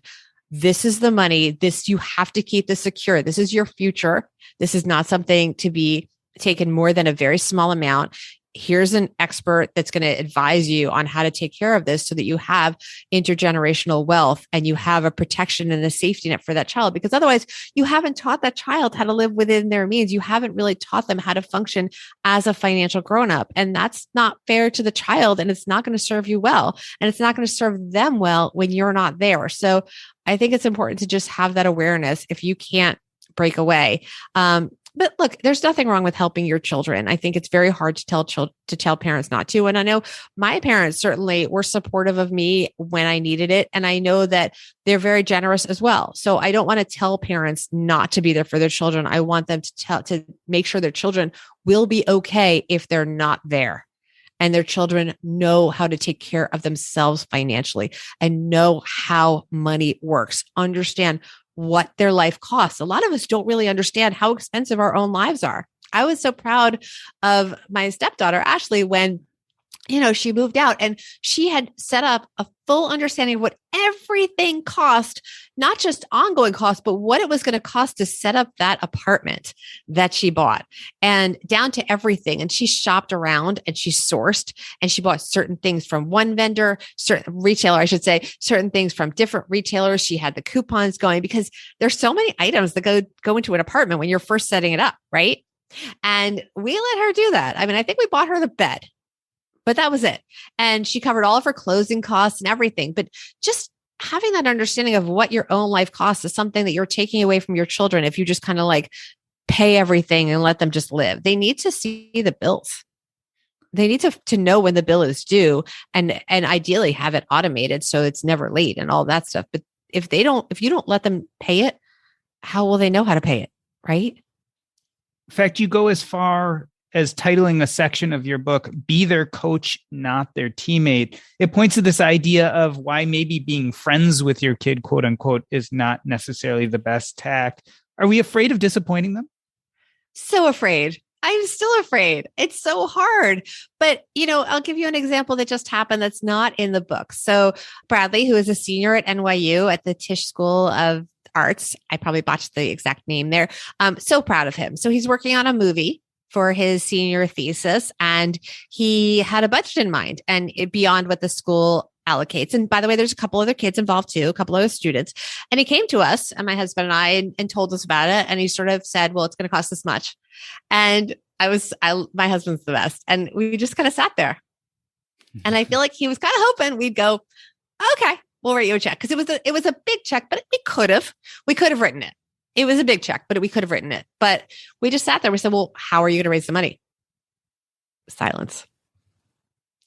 this is the money, you have to keep this secure. This is your future. This is not something to be taken more than a very small amount. Here's an expert that's going to advise you on how to take care of this so that you have intergenerational wealth and you have a protection and a safety net for that child. Because otherwise you haven't taught that child how to live within their means. You haven't really taught them how to function as a financial grown-up. And that's not fair to the child, and it's not going to serve you well. And it's not going to serve them well when you're not there. So I think it's important to just have that awareness if you can't break away. But look, there's nothing wrong with helping your children. I think it's very hard to tell parents not to. And I know my parents certainly were supportive of me when I needed it. And I know that they're very generous as well. So I don't want to tell parents not to be there for their children. I want them to make sure their children will be okay if they're not there. And their children know how to take care of themselves financially and know how money works, understand what their life costs. A lot of us don't really understand how expensive our own lives are. I was so proud of my stepdaughter, Ashley, when she moved out and she had set up a full understanding of what everything cost, not just ongoing costs, but what it was going to cost to set up that apartment that she bought, and down to everything. And she shopped around and she sourced and she bought certain things from one vendor, certain retailer, I should say, certain things from different retailers. She had the coupons going because there's so many items that go into an apartment when you're first setting it up, right? And we let her do that. I mean, I think we bought her the bed, but that was it. And she covered all of her closing costs and everything. But just having that understanding of what your own life costs is something that you're taking away from your children if you just kind of like pay everything and let them just live. They need to see the bills. They need to know when the bill is due and ideally have it automated so it's never late and all that stuff. But if you don't let them pay it, how will they know how to pay it? Right? In fact, you go as far as titling a section of your book, Be Their Coach, Not Their Teammate. It points to this idea of why maybe being friends with your kid, quote unquote, is not necessarily the best tack. Are we afraid of disappointing them? So afraid. I'm still afraid. It's so hard. But, I'll give you an example that just happened that's not in the book. So Bradley, who is a senior at NYU at the Tisch School of Arts, I probably botched the exact name there. So proud of him. So he's working on a movie for his senior thesis, and he had a budget in mind and beyond what the school allocates. And by the way, there's a couple other kids involved too, a couple other students. And he came to us and my husband and I and told us about it. And he sort of said, well, it's going to cost this much. And my husband's the best. And we just kind of sat there. And I feel like he was kind of hoping we'd go, okay, we'll write you a check. Cause it was a big check, but we could have written it. It was a big check, but we could have written it. But we just sat there. We said, well, how are you going to raise the money? Silence.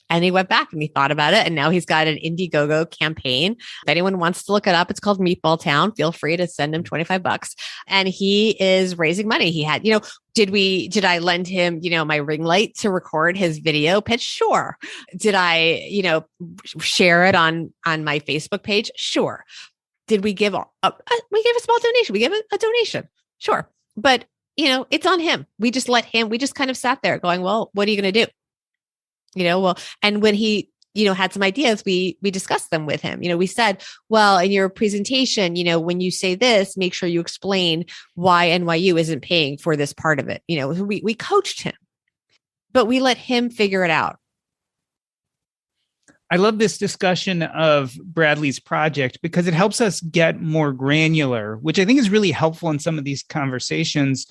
And he went back and he thought about it. And now he's got an Indiegogo campaign. If anyone wants to look it up, it's called Meatball Town. Feel free to send him $25. And he is raising money. He had, did I lend him, my ring light to record his video pitch? Sure. Did I, share it on my Facebook page? Sure. Did we give we gave a small donation? We gave a donation. Sure. But, it's on him. We just kind of sat there going, well, what are you going to do? And when he, had some ideas, we discussed them with him. We said, well, in your presentation, when you say this, make sure you explain why NYU isn't paying for this part of it. We coached him, but we let him figure it out. I love this discussion of Bradley's project because it helps us get more granular, which I think is really helpful in some of these conversations.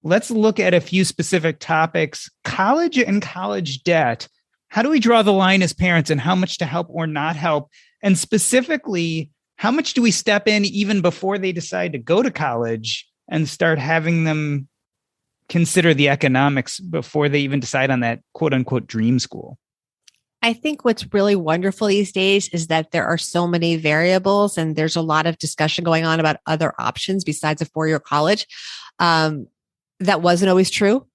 Let's look at a few specific topics. College and college debt. How do we draw the line as parents and how much to help or not help? And specifically, how much do we step in even before they decide to go to college and start having them consider the economics before they even decide on that quote unquote dream school? I think what's really wonderful these days is that there are so many variables and there's a lot of discussion going on about other options besides a four-year college. That wasn't always true.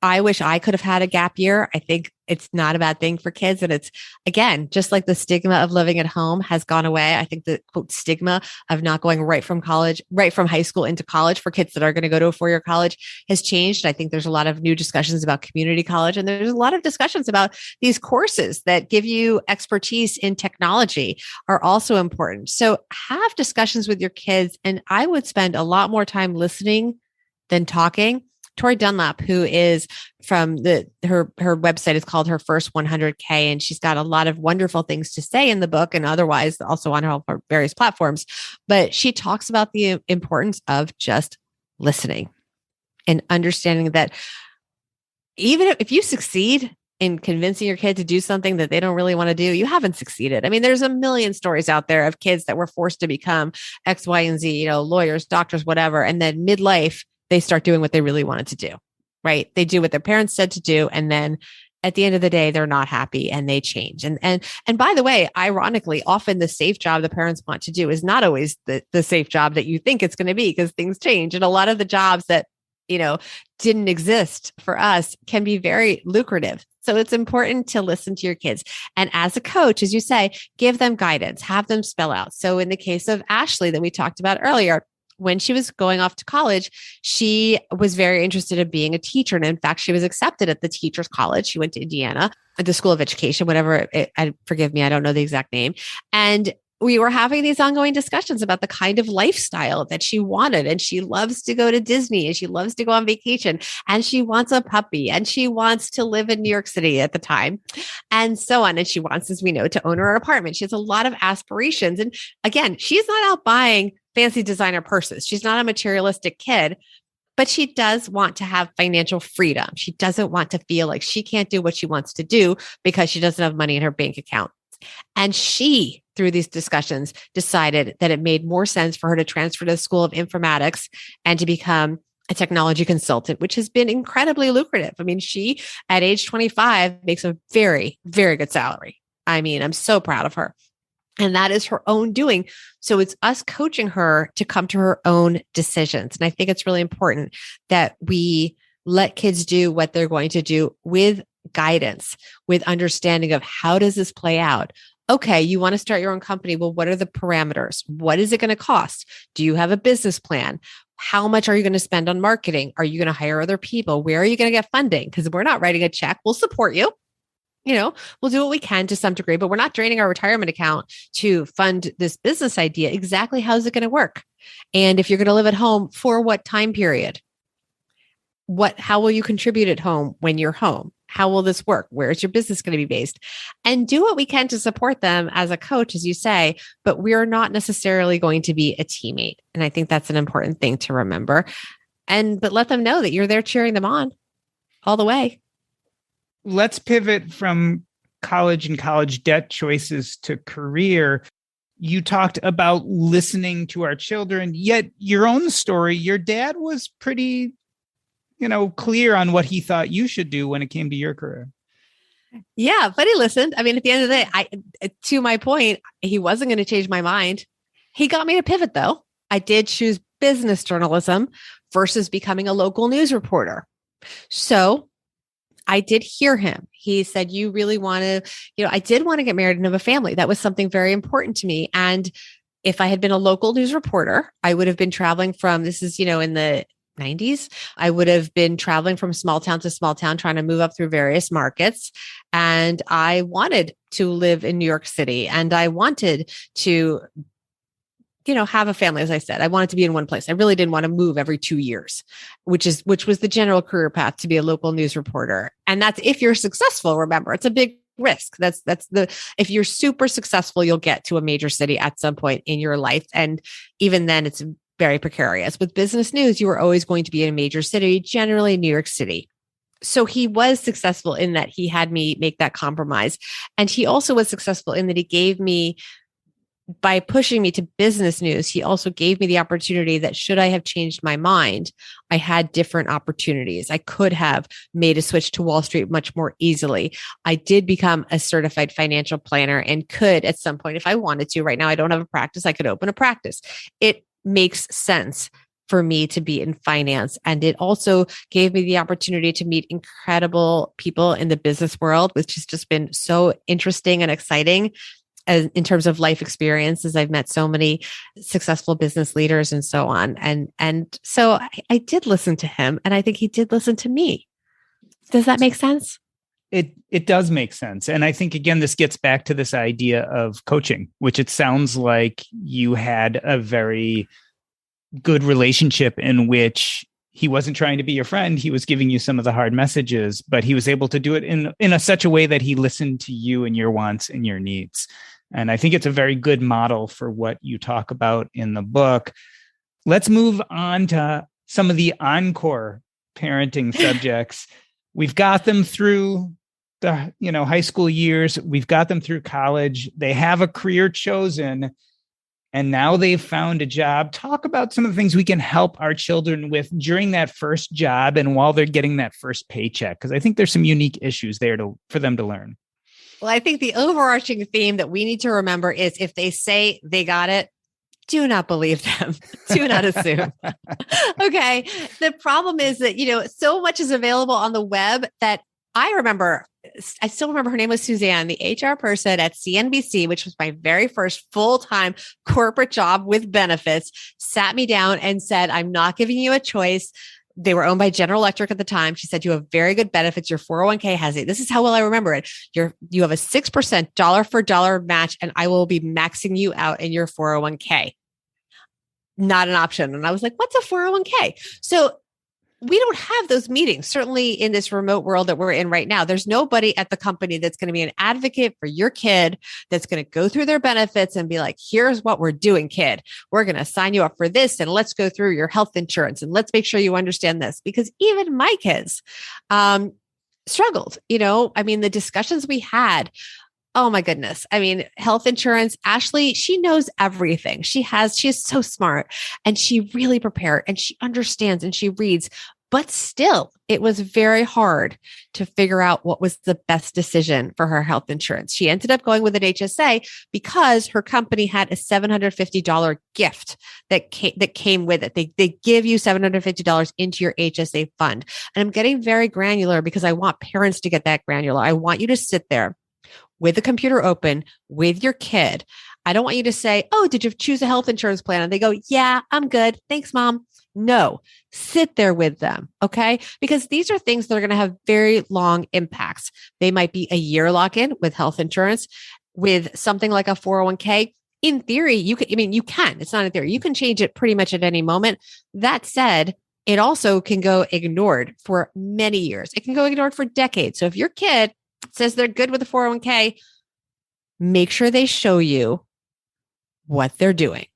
I wish I could have had a gap year. I think it's not a bad thing for kids. And it's, again, just like the stigma of living at home has gone away. I think the quote stigma of not going right from high school into college for kids that are going to go to a four-year college has changed. I think there's a lot of new discussions about community college. And there's a lot of discussions about these courses that give you expertise in technology are also important. So have discussions with your kids. And I would spend a lot more time listening than talking. Tori Dunlap, who is from her website is called Her First 100K, and she's got a lot of wonderful things to say in the book and otherwise also on her various platforms. But she talks about the importance of just listening and understanding that even if you succeed in convincing your kid to do something that they don't really want to do, you haven't succeeded. I mean, there's a million stories out there of kids that were forced to become X, Y, and Z, lawyers, doctors, whatever. And then midlife, they start doing what they really wanted to do, right? They do what their parents said to do. And then at the end of the day, they're not happy and they change. And by the way, ironically, often the safe job the parents want to do is not always the safe job that you think it's going to be because things change. And a lot of the jobs that, didn't exist for us can be very lucrative. So it's important to listen to your kids. And as a coach, as you say, give them guidance, have them spell out. So in the case of Ashley that we talked about earlier, when she was going off to college, she was very interested in being a teacher. And in fact, she was accepted at the teacher's college. She went to Indiana at the School of Education, whatever. Forgive me, I don't know the exact name. And we were having these ongoing discussions about the kind of lifestyle that she wanted. And she loves to go to Disney and she loves to go on vacation and she wants a puppy and she wants to live in New York City at the time and so on. And she wants, as we know, to own her apartment. She has a lot of aspirations. And again, she's not out buying fancy designer purses. She's not a materialistic kid, but she does want to have financial freedom. She doesn't want to feel like she can't do what she wants to do because she doesn't have money in her bank account. And she, through these discussions, decided that it made more sense for her to transfer to the School of Informatics and to become a technology consultant, which has been incredibly lucrative. I mean, she, at age 25, makes a very, very good salary. I mean, I'm so proud of her. And that is her own doing. So it's us coaching her to come to her own decisions. And I think it's really important that we let kids do what they're going to do with guidance, with understanding of how does this play out? Okay, you want to start your own company. Well, what are the parameters? What is it going to cost? Do you have a business plan? How much are you going to spend on marketing? Are you going to hire other people? Where are you going to get funding? Because we're not writing a check. We'll support you. We'll do what we can to some degree, but we're not draining our retirement account to fund this business idea. Exactly how's it going to work? And if you're going to live at home, for what time period? How will you contribute at home when you're home? How will this work? Where is your business going to be based? And do what we can to support them as a coach, as you say, but we're not necessarily going to be a teammate. And I think that's an important thing to remember. But let them know that you're there cheering them on all the way. Let's pivot from college and college debt choices to career. You talked about listening to our children, yet your own story, your dad was pretty, clear on what he thought you should do when it came to your career. Yeah, but he listened. I mean, at the end of the day, to my point, he wasn't going to change my mind. He got me to pivot, though. I did choose business journalism versus becoming a local news reporter. So I did hear him. He said, you really want to, I did want to get married and have a family. That was something very important to me. And if I had been a local news reporter, I would have been traveling from, this is, in the 90s, I would have been traveling from small town to small town, trying to move up through various markets. And I wanted to live in New York City, and I wanted to, have a family. As I said, I wanted to be in one place. I really didn't want to move every 2 years, which was the general career path to be a local news reporter. And that's if you're successful. Remember, it's a big risk. If you're super successful, you'll get to a major city at some point in your life. And even then it's very precarious. With business news, you were always going to be in a major city, generally New York City. So he was successful in that he had me make that compromise. And he also was successful in that he gave me, by pushing me to business news, he also gave me the opportunity that should I have changed my mind, I had different opportunities. I could have made a switch to Wall Street much more easily. I did become a certified financial planner and could at some point, if I wanted to. Right now, I don't have a practice. I could open a practice. It makes sense for me to be in finance. And it also gave me the opportunity to meet incredible people in the business world, which has just been so interesting and exciting. In terms of life experiences, I've met so many successful business leaders and so on. And so I did listen to him, and I think he did listen to me. Does that make sense? It does make sense. And I think, again, this gets back to this idea of coaching, which it sounds like you had a very good relationship in which he wasn't trying to be your friend. He was giving you some of the hard messages, but he was able to do it in such a way that he listened to you and your wants and your needs. And I think it's a very good model for what you talk about in the book. Let's move on to some of the encore parenting subjects. We've got them through the high school years. We've got them through college. They have a career chosen, and now they've found a job. Talk about some of the things we can help our children with during that first job and while they're getting that first paycheck, because I think there's some unique issues there for them to learn. Well, I think the overarching theme that we need to remember is if they say they got it, do not believe them. Do not assume. Okay. The problem is that, so much is available on the web that I still remember her name was Suzanne, the HR person at CNBC, which was my very first full-time corporate job with benefits, sat me down and said, I'm not giving you a choice. They were owned by General Electric at the time. She said, you have very good benefits. Your 401k has it. This is how well I remember it. You have a 6% dollar for dollar match, and I will be maxing you out in your 401k. Not an option. And I was like, what's a 401k? So we don't have those meetings, certainly in this remote world that we're in right now. There's nobody at the company that's going to be an advocate for your kid, that's going to go through their benefits and be like, here's what we're doing, kid. We're going to sign you up for this, and let's go through your health insurance, and let's make sure you understand this. Because even my kids struggled. The discussions we had, oh my goodness. Health insurance, Ashley, she knows everything. She is so smart, and she really prepared, and she understands, and she reads, but still it was very hard to figure out what was the best decision for her health insurance. She ended up going with an HSA because her company had a $750 gift that came with it. They give you $750 into your HSA fund. And I'm getting very granular because I want parents to get that granular. I want you to sit there with the computer open with your kid. I don't want you to say, oh, did you choose a health insurance plan? And they go, yeah, I'm good. Thanks, mom. No, sit there with them. Okay. Because these are things that are going to have very long impacts. They might be a year lock in with health insurance, with something like a 401k. In theory, you can, it's not in theory. You can change it pretty much at any moment. That said, it also can go ignored for many years. It can go ignored for decades. So if your kid says they're good with a 401k, make sure they show you what they're doing.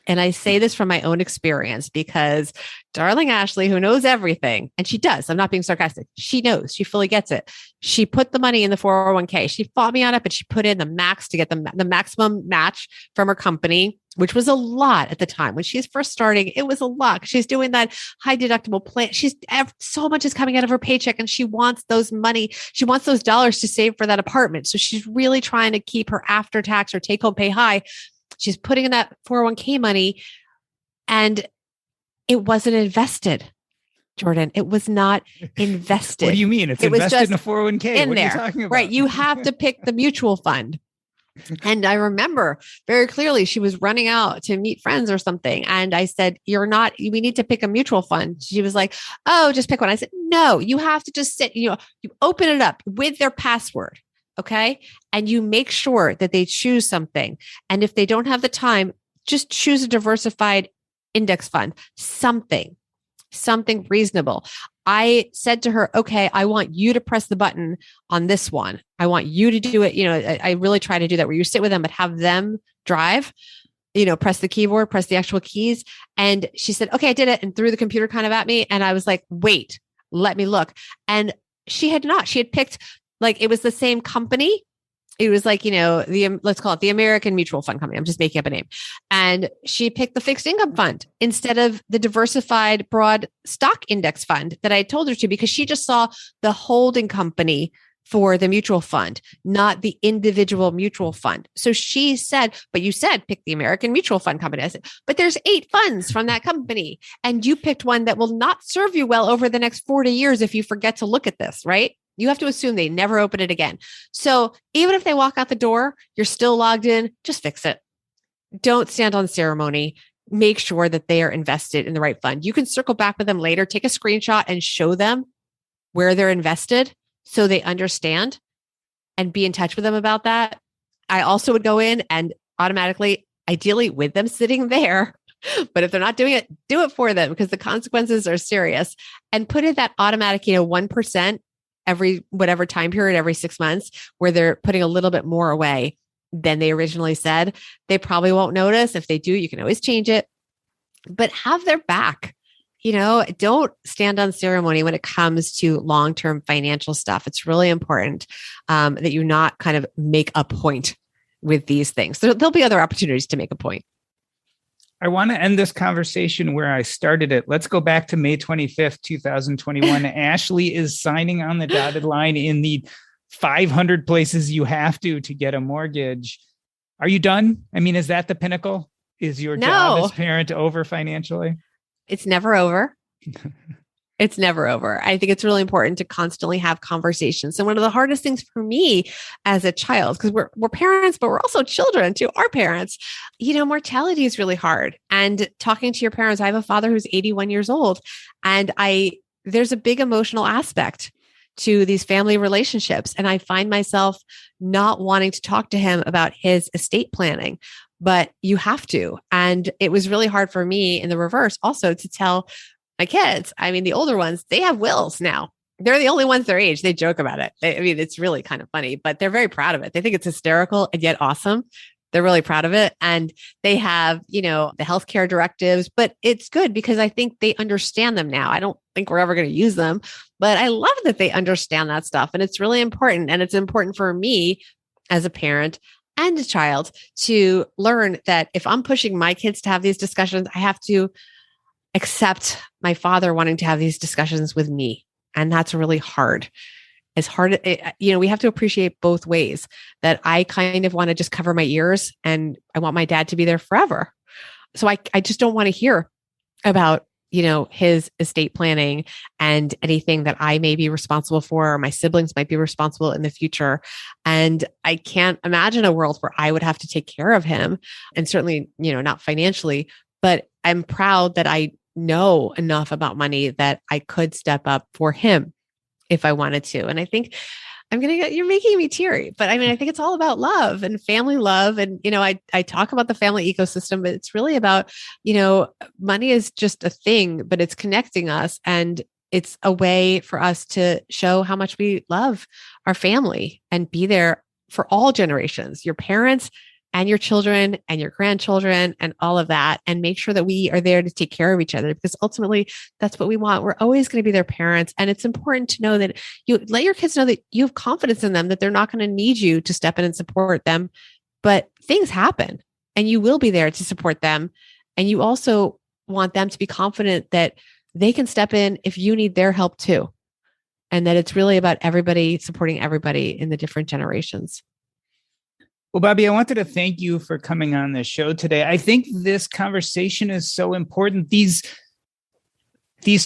And I say this from my own experience because darling Ashley, who knows everything, and she does, I'm not being sarcastic. She knows, she fully gets it. She put the money in the 401k. She fought me on it, but she put in the max to get the maximum match from her company, which was a lot at the time. When she's first starting, it was a lot. She's doing that high deductible plan. So much is coming out of her paycheck and she wants those money. She wants those dollars to save for that apartment. So she's really trying to keep her after tax or take home pay high. She's putting in that 401k money and it wasn't invested. Jordan, it was not invested. What do you mean? It's invested in a 401k. What are you talking about? Right. You have to pick the mutual fund. And I remember very clearly she was running out to meet friends or something. And I said, we need to pick a mutual fund. She was like, oh, just pick one. I said, no, you have to just sit, you open it up with their password. Okay. And you make sure that they choose something. And if they don't have the time, just choose a diversified index fund, something reasonable. I said to her, okay, I want you to press the button on this one. I want you to do it. I really try to do that where you sit with them, but have them drive, press the keyboard, press the actual keys. And she said, okay, I did it, and threw the computer kind of at me. And I was like, wait, let me look. And she had picked, like, it was the same company. It was like, let's call it the American Mutual Fund Company. I'm just making up a name. And she picked the fixed income fund instead of the diversified broad stock index fund that I told her to, because she just saw the holding company for the mutual fund, not the individual mutual fund. So she said, but you said pick the American Mutual Fund Company. I said, but there's 8 funds from that company. And you picked one that will not serve you well over the next 40 years if you forget to look at this, right? You have to assume they never open it again. So even if they walk out the door, you're still logged in, just fix it. Don't stand on ceremony. Make sure that they are invested in the right fund. You can circle back with them later, take a screenshot and show them where they're invested so they understand, and be in touch with them about that. I also would go in and automatically, ideally with them sitting there, but if they're not doing it, do it for them because the consequences are serious, and put in that automatic, 1% every whatever time period, every 6 months, where they're putting a little bit more away than they originally said. They probably won't notice. If they do, you can always change it, but have their back. Don't stand on ceremony when it comes to long-term financial stuff. It's really important that you not kind of make a point with these things. There'll be other opportunities to make a point. I want to end this conversation where I started it. Let's go back to May 25th, 2021. Ashley is signing on the dotted line in the 500 places you have to get a mortgage. Are you done? I mean, is that the pinnacle? Is your job as parent over financially? It's never over. It's never over. I think it's really important to constantly have conversations. And one of the hardest things for me as a child, because we're parents, but we're also children to our parents, mortality is really hard. And talking to your parents, I have a father who's 81 years old, and there's a big emotional aspect to these family relationships. And I find myself not wanting to talk to him about his estate planning, but you have to. And it was really hard for me in the reverse also to tell my kids, the older ones, they have wills now. They're the only ones their age. They joke about it. It's really kind of funny, but they're very proud of it. They think it's hysterical and yet awesome. They're really proud of it. And they have, the healthcare directives, but it's good because I think they understand them now. I don't think we're ever going to use them, but I love that they understand that stuff. And it's really important. And it's important for me as a parent and a child to learn that if I'm pushing my kids to have these discussions, I have to accept my father wanting to have these discussions with me. And that's really hard. It's hard. We have to appreciate both ways, that I kind of want to just cover my ears and I want my dad to be there forever. So I just don't want to hear about his estate planning and anything that I may be responsible for, or my siblings might be responsible in the future. And I can't imagine a world where I would have to take care of him, and certainly, not financially, but I'm proud that I know enough about money that I could step up for him if I wanted to. And I think you're making me teary, but I mean, I think it's all about love and family love. And, I talk about the family ecosystem, but it's really about, money is just a thing, but it's connecting us. And it's a way for us to show how much we love our family and be there for all generations, your parents and your children and your grandchildren and all of that, and make sure that we are there to take care of each other, because ultimately that's what we want. We're always going to be their parents. And it's important to know that you let your kids know that you have confidence in them, that they're not going to need you to step in and support them, but things happen and you will be there to support them. And you also want them to be confident that they can step in if you need their help too. And that it's really about everybody supporting everybody in the different generations. Well, Bobbi, I wanted to thank you for coming on the show today. I think this conversation is so important. These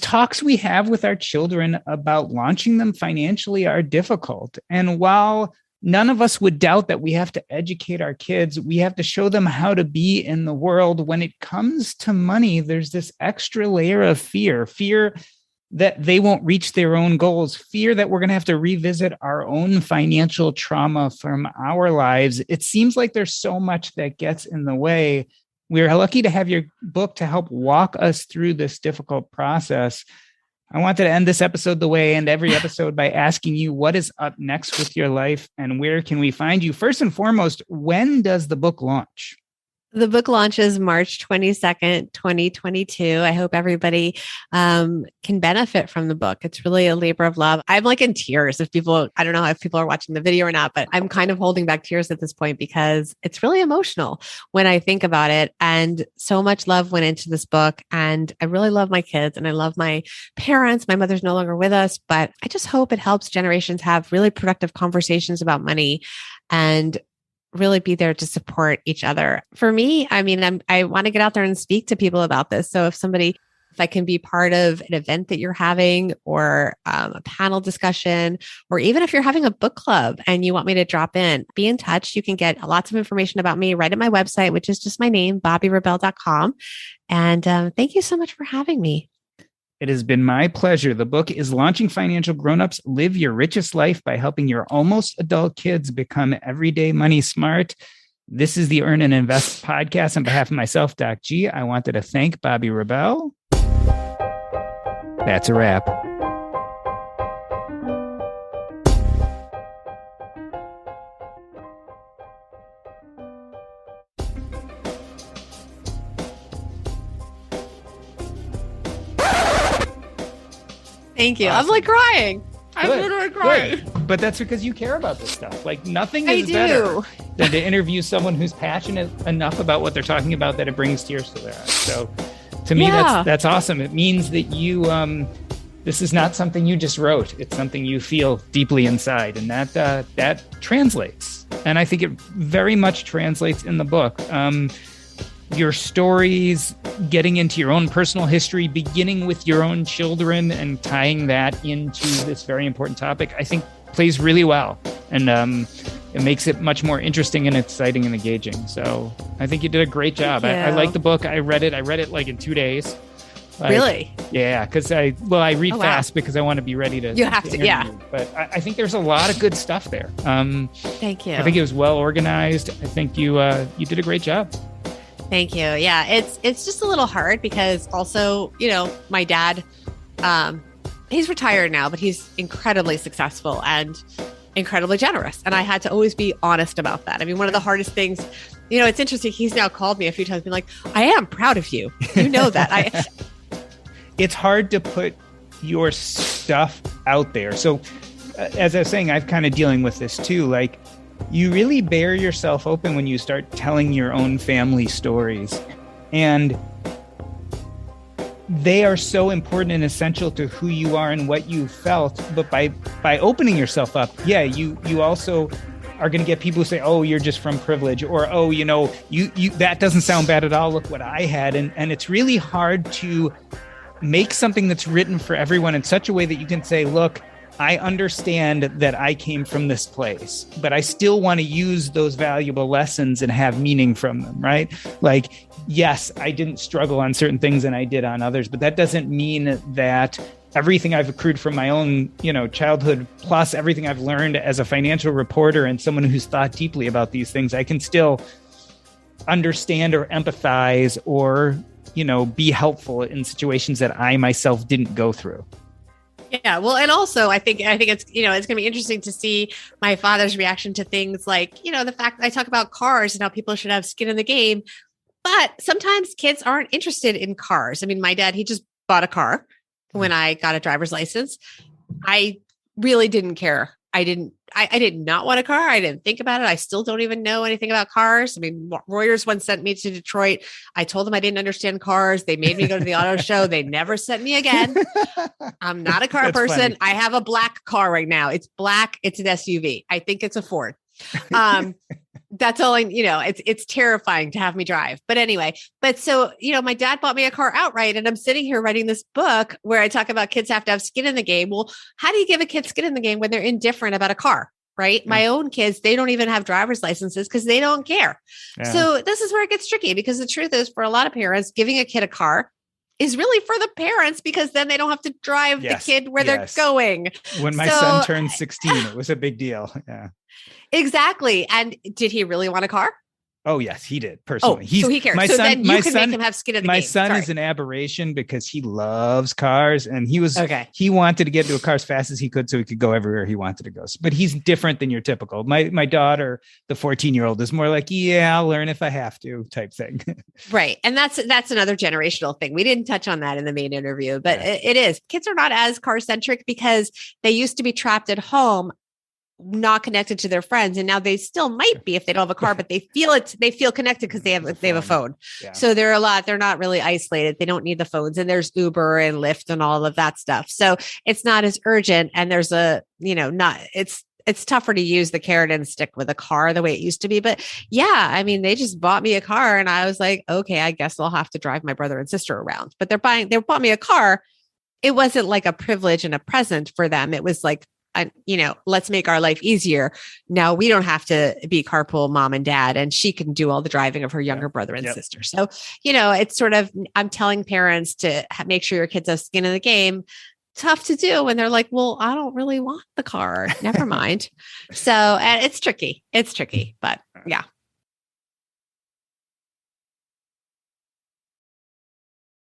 talks we have with our children about launching them financially are difficult. And while none of us would doubt that we have to educate our kids, we have to show them how to be in the world. When it comes to money, there's this extra layer of fear that they won't reach their own goals, fear that we're going to have to revisit our own financial trauma from our lives. It seems like there's so much that gets in the way. We're lucky to have your book to help walk us through this difficult process. I wanted to end this episode the way I end every episode by asking you, what is up next with your life and where can we find you? First and foremost, when does the book launch? The book launches March 22nd, 2022. I hope everybody can benefit from the book. It's really a labor of love. I'm like in tears. I don't know if people are watching the video or not, but I'm kind of holding back tears at this point because it's really emotional when I think about it. And so much love went into this book. And I really love my kids and I love my parents. My mother's no longer with us, but I just hope it helps generations have really productive conversations about money and really be there to support each other. For me, I mean, I want to get out there and speak to people about this. So if I can be part of an event that you're having or a panel discussion, or even if you're having a book club and you want me to drop in, be in touch. You can get lots of information about me right at my website, which is just my name, BobbiRebell.com. And thank you so much for having me. It has been my pleasure. The book is Launching Financial Grownups, Live Your Richest Life by Helping Your Almost Adult Kids Become Everyday Money Smart. This is the Earn and Invest podcast. On behalf of myself, Doc G, I wanted to thank Bobbi Rebell. That's a wrap. Thank you. Awesome. I'm like crying. I'm Good. literally crying. Good. But that's because you care about this stuff. Like nothing is I better do. than to interview someone who's passionate enough about what they're talking about that it brings tears to their eyes. So to me, that's awesome. It means that you, this is not something you just wrote. It's something you feel deeply inside, and that translates. And I think it very much translates in the book. Your stories, getting into your own personal history, beginning with your own children and tying that into this very important topic, I think plays really well. And it makes it much more interesting and exciting and engaging. So I think you did a great job. I like the book. I read it like in 2 days. Really? Yeah, because I read fast because I want to be ready to. You have to, yeah. But I think there's a lot of good stuff there. Thank you. I think it was well organized. I think you did a great job. Thank you. Yeah, it's just a little hard because also, my dad, he's retired now, but he's incredibly successful and incredibly generous. And I had to always be honest about that. I mean, one of the hardest things, it's interesting. He's now called me a few times, being like, I am proud of you. You know that. It's hard to put your stuff out there. So as I was saying, I'm kind of dealing with this too. Like, you really bear yourself open when you start telling your own family stories. And they are so important and essential to who you are and what you felt. But by opening yourself up, you also are going to get people who say, oh, you're just from privilege, or, oh, you that doesn't sound bad at all. Look what I had. And it's really hard to make something that's written for everyone in such a way that you can say, look, I understand that I came from this place, but I still want to use those valuable lessons and have meaning from them, right? Like, yes, I didn't struggle on certain things and I did on others, but that doesn't mean that everything I've accrued from my own, childhood, plus everything I've learned as a financial reporter and someone who's thought deeply about these things, I can still understand or empathize or, be helpful in situations that I myself didn't go through. Yeah. Well, and also I think it's, it's going to be interesting to see my father's reaction to things like, the fact that I talk about cars and how people should have skin in the game, but sometimes kids aren't interested in cars. I mean, my dad, he just bought a car when I got a driver's license. I really didn't care. I did not want a car. I didn't think about it. I still don't even know anything about cars. I mean, Reuters once sent me to Detroit. I told them I didn't understand cars. They made me go to the auto show. They never sent me again. I'm not a car person. Funny. I have a black car right now. It's black. It's an SUV. I think it's a Ford. That's all it's terrifying to have me drive. But anyway, so, my dad bought me a car outright and I'm sitting here writing this book where I talk about kids have to have skin in the game. Well, how do you give a kid skin in the game when they're indifferent about a car? Right. My own kids, they don't even have driver's licenses because they don't care. Yeah. So this is where it gets tricky, because the truth is, for a lot of parents, giving a kid a car is really for the parents, because then they don't have to drive the kid where they're going. When my son turned 16, it was a big deal. Yeah. Exactly. And did he really want a car? Oh, yes, he did personally. So he cares. Then you can make him have skin in the game. My son is an aberration because he loves cars, and he wanted to get into a car as fast as he could so he could go everywhere he wanted to go. But he's different than your typical. My daughter, the 14-year-old, is more like, yeah, I'll learn if I have to type thing. Right. And that's another generational thing. We didn't touch on that in the main interview, but it is. Kids are not as car centric because they used to be trapped at home, not connected to their friends, and now they still might be if they don't have a car, but they feel connected because they have a phone. Yeah. So they're not really isolated. They don't need the phones, and there's Uber and Lyft and all of that stuff. So it's not as urgent, and there's it's tougher to use the carrot and stick with a car the way it used to be. But yeah, I mean, they just bought me a car and I was like, okay, I guess I'll have to drive my brother and sister around, but they bought me a car. It wasn't like a privilege and a present for them. It was like, let's make our life easier. Now we don't have to be carpool mom and dad, and she can do all the driving of her younger brother and sister. So, it's sort of, I'm telling parents to make sure your kids have skin in the game. Tough to do when they're like, well, I don't really want the car. Never mind. So, and it's tricky, but yeah.